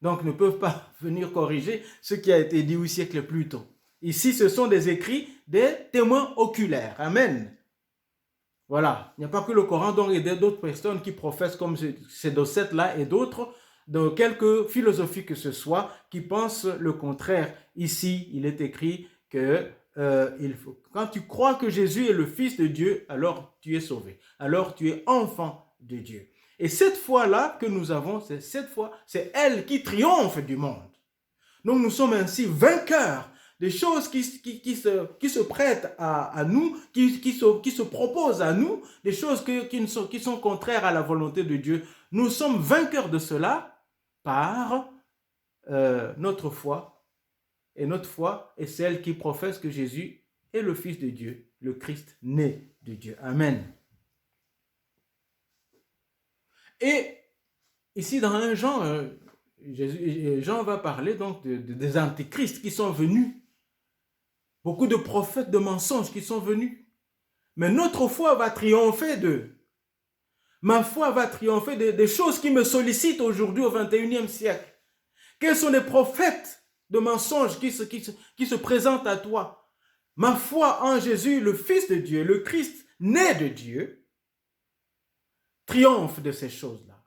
Donc ne peuvent pas venir corriger ce qui a été dit 8 siècles plus tôt. Ici, ce sont des écrits des témoins oculaires. Amen. Voilà. Il n'y a pas que le Coran, donc il y a d'autres personnes qui professent comme ces docettes-là et d'autres, de quelque philosophie que ce soit, qui pensent le contraire. Ici, il est écrit que quand tu crois que Jésus est le Fils de Dieu, alors tu es sauvé. Alors tu es enfant de Dieu. Et cette foi-là que nous avons, c'est elle qui triomphe du monde. Donc nous sommes ainsi vainqueurs des choses qui se prêtent à nous, qui se proposent à nous, des choses qui sont contraires à la volonté de Dieu. Nous sommes vainqueurs de cela par notre foi. Et notre foi est celle qui professe que Jésus est le Fils de Dieu, le Christ né de Dieu. Amen. Et ici dans 1 Jean, Jean va parler donc des antichrists qui sont venus. Beaucoup de prophètes de mensonges qui sont venus. Mais notre foi va triompher d'eux. Ma foi va triompher des choses qui me sollicitent aujourd'hui au 21e siècle. Quels sont les prophètes de mensonges qui se présentent à toi? Ma foi en Jésus, le Fils de Dieu, le Christ né de Dieu, triomphe de ces choses-là.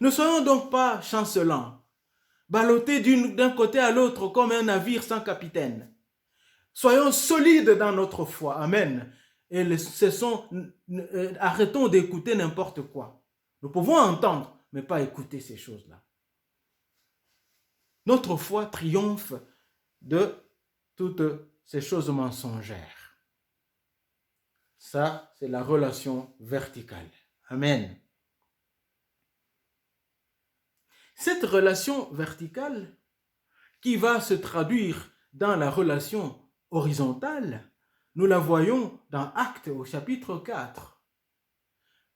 Ne soyons donc pas chancelants, ballottés d'un côté à l'autre comme un navire sans capitaine. Soyons solides dans notre foi. Amen. Et arrêtons d'écouter n'importe quoi. Nous pouvons entendre, mais pas écouter ces choses-là. Notre foi triomphe de toutes ces choses mensongères. Ça, c'est la relation verticale. Amen. Cette relation verticale qui va se traduire dans la relation horizontale, nous la voyons dans Actes au chapitre 4.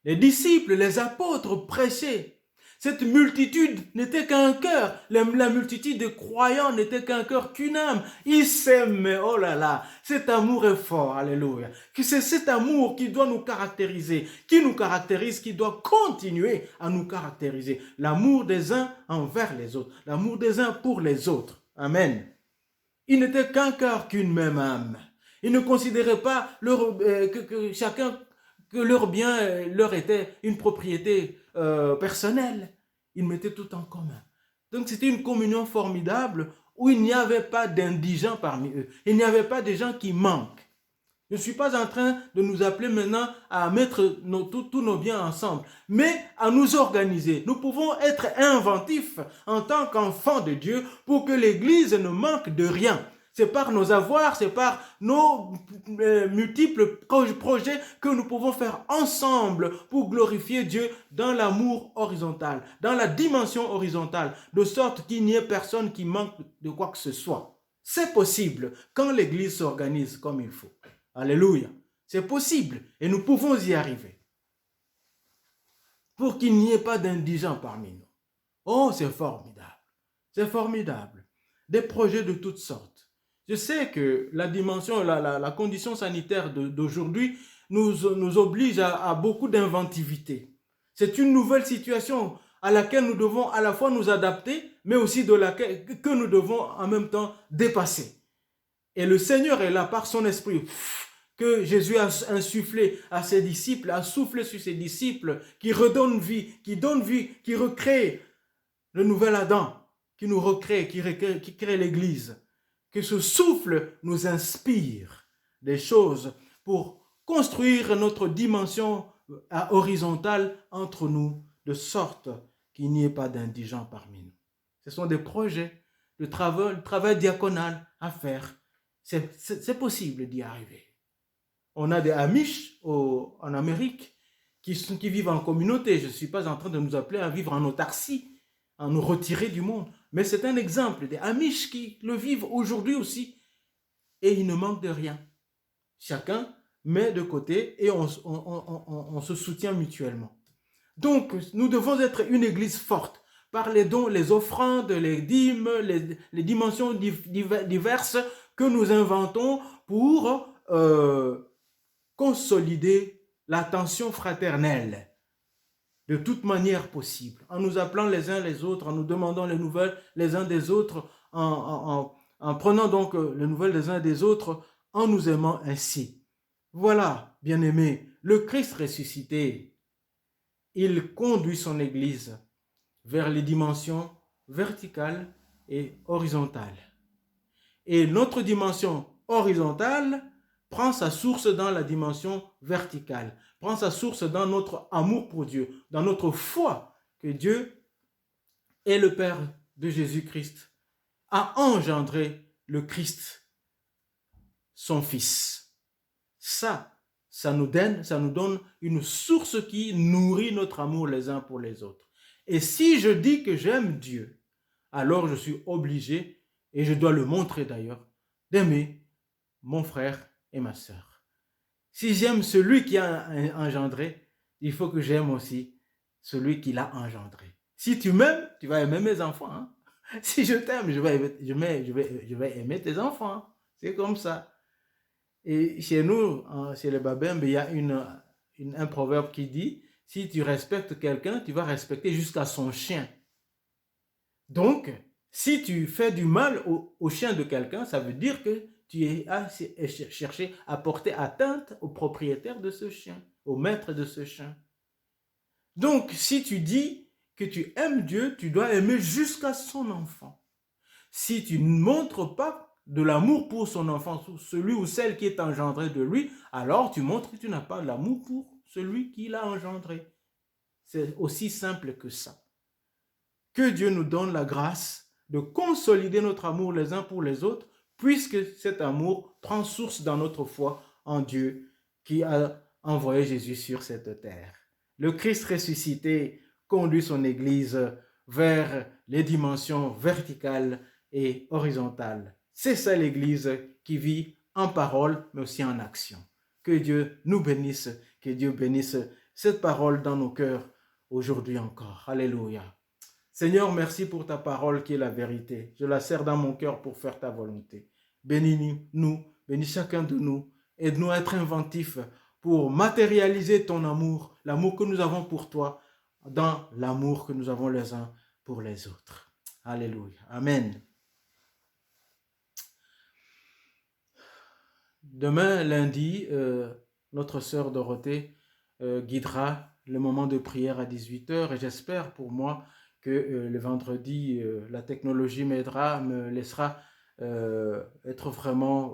Les disciples, les apôtres prêchaient. Cette multitude n'était qu'un cœur. La multitude de croyants n'était qu'un cœur, qu'une âme. Ils s'aimaient. Oh là là, cet amour est fort. Alléluia. Que c'est cet amour qui doit nous caractériser, qui nous caractérise, qui doit continuer à nous caractériser. L'amour des uns envers les autres. L'amour des uns pour les autres. Amen. Ils n'étaient qu'un cœur, qu'une même âme. Ils ne considéraient pas que leur bien leur était une propriété personnelle. Ils mettaient tout en commun. Donc c'était une communion formidable où il n'y avait pas d'indigents parmi eux. Il n'y avait pas de gens qui manquent. Je ne suis pas en train de nous appeler maintenant à mettre tous nos biens ensemble, mais à nous organiser. Nous pouvons être inventifs en tant qu'enfants de Dieu pour que l'Église ne manque de rien. C'est par nos avoirs, c'est par nos multiples projets que nous pouvons faire ensemble pour glorifier Dieu dans l'amour horizontal, dans la dimension horizontale, de sorte qu'il n'y ait personne qui manque de quoi que ce soit. C'est possible quand l'Église s'organise comme il faut. Alléluia. C'est possible et nous pouvons y arriver. Pour qu'il n'y ait pas d'indigents parmi nous. Oh, c'est formidable. C'est formidable. Des projets de toutes sortes. Je sais que la dimension, la condition sanitaire d'aujourd'hui nous oblige à beaucoup d'inventivité. C'est une nouvelle situation à laquelle nous devons à la fois nous adapter, mais aussi que nous devons en même temps dépasser. Et le Seigneur est là par son esprit que Jésus a insufflé à ses disciples, a soufflé sur ses disciples, qui redonne vie, qui recrée le nouvel Adam, qui nous recrée, qui crée l'Église. Que ce souffle nous inspire des choses pour construire notre dimension horizontale entre nous, de sorte qu'il n'y ait pas d'indigents parmi nous. Ce sont des projets de travail diaconal à faire. C'est possible d'y arriver. On a des Amish en Amérique qui vivent en communauté. Je ne suis pas en train de nous appeler à vivre en autarcie, à nous retirer du monde. Mais c'est un exemple des Amish qui le vivent aujourd'hui aussi. Et ils ne manquent de rien. Chacun met de côté et on se soutient mutuellement. Donc, nous devons être une église forte par les dons, les offrandes, les dîmes, les dimensions diverses que nous inventons pour consolider l'attention fraternelle de toute manière possible, en nous appelant les uns les autres, en nous demandant les nouvelles les uns des autres, en prenant donc les nouvelles des uns des autres, en nous aimant ainsi. Voilà, bien-aimés, le Christ ressuscité, il conduit son Église vers les dimensions verticales et horizontales. Et notre dimension horizontale prend sa source dans la dimension verticale, prend sa source dans notre amour pour Dieu, dans notre foi que Dieu est le Père de Jésus-Christ, a engendré le Christ, son Fils. Ça nous donne une source qui nourrit notre amour les uns pour les autres. Et si je dis que j'aime Dieu, alors je suis obligé, et je dois le montrer d'ailleurs, d'aimer mon frère et ma sœur. Si j'aime celui qui a engendré, il faut que j'aime aussi celui qui l'a engendré. Si tu m'aimes, tu vas aimer mes enfants. Hein? Si je t'aime, je vais aimer tes enfants. Hein? C'est comme ça. Et chez nous, chez les Babembe, il y a un proverbe qui dit, si tu respectes quelqu'un, tu vas respecter jusqu'à son chien. Donc, si tu fais du mal au chien de quelqu'un, ça veut dire que tu as cherché à porter atteinte au propriétaire de ce chien, au maître de ce chien. Donc, si tu dis que tu aimes Dieu, tu dois aimer jusqu'à son enfant. Si tu ne montres pas de l'amour pour son enfant, celui ou celle qui est engendré de lui, alors tu montres que tu n'as pas de l'amour pour celui qui l'a engendré. C'est aussi simple que ça. Que Dieu nous donne la grâce de consolider notre amour les uns pour les autres, puisque cet amour prend source dans notre foi en Dieu qui a envoyé Jésus sur cette terre. Le Christ ressuscité conduit son Église vers les dimensions verticales et horizontales. C'est ça l'Église qui vit en parole, mais aussi en action. Que Dieu nous bénisse, que Dieu bénisse cette parole dans nos cœurs aujourd'hui encore. Alléluia. Seigneur, merci pour ta parole qui est la vérité. Je la serre dans mon cœur pour faire ta volonté. Bénis-nous, bénis chacun de nous. Aide-nous à être inventifs pour matérialiser ton amour, l'amour que nous avons pour toi, dans l'amour que nous avons les uns pour les autres. Alléluia. Amen. Demain, lundi, notre sœur Dorothée guidera le moment de prière à 18h et j'espère pour moi que le vendredi, la technologie m'aidera, me laissera être vraiment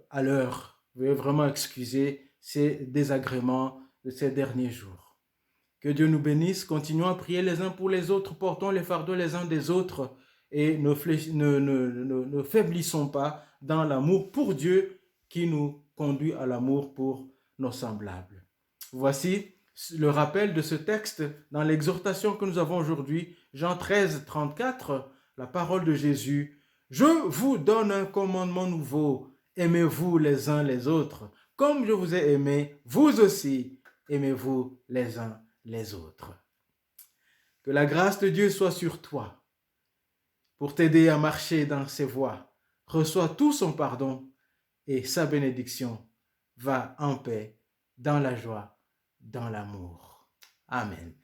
à l'heure. Veuillez vraiment excuser ces désagréments de ces derniers jours. Que Dieu nous bénisse. Continuons à prier les uns pour les autres. Portons les fardeaux les uns des autres et ne faiblissons pas dans l'amour pour Dieu qui nous conduit à l'amour pour nos semblables. Voici le rappel de ce texte dans l'exhortation que nous avons aujourd'hui, Jean 13, 34, la parole de Jésus. Je vous donne un commandement nouveau, aimez-vous les uns les autres. Comme je vous ai aimé, vous aussi, aimez-vous les uns les autres. Que la grâce de Dieu soit sur toi pour t'aider à marcher dans ses voies. Reçois tout son pardon et sa bénédiction. Va en paix, dans la joie, dans l'amour. Amen.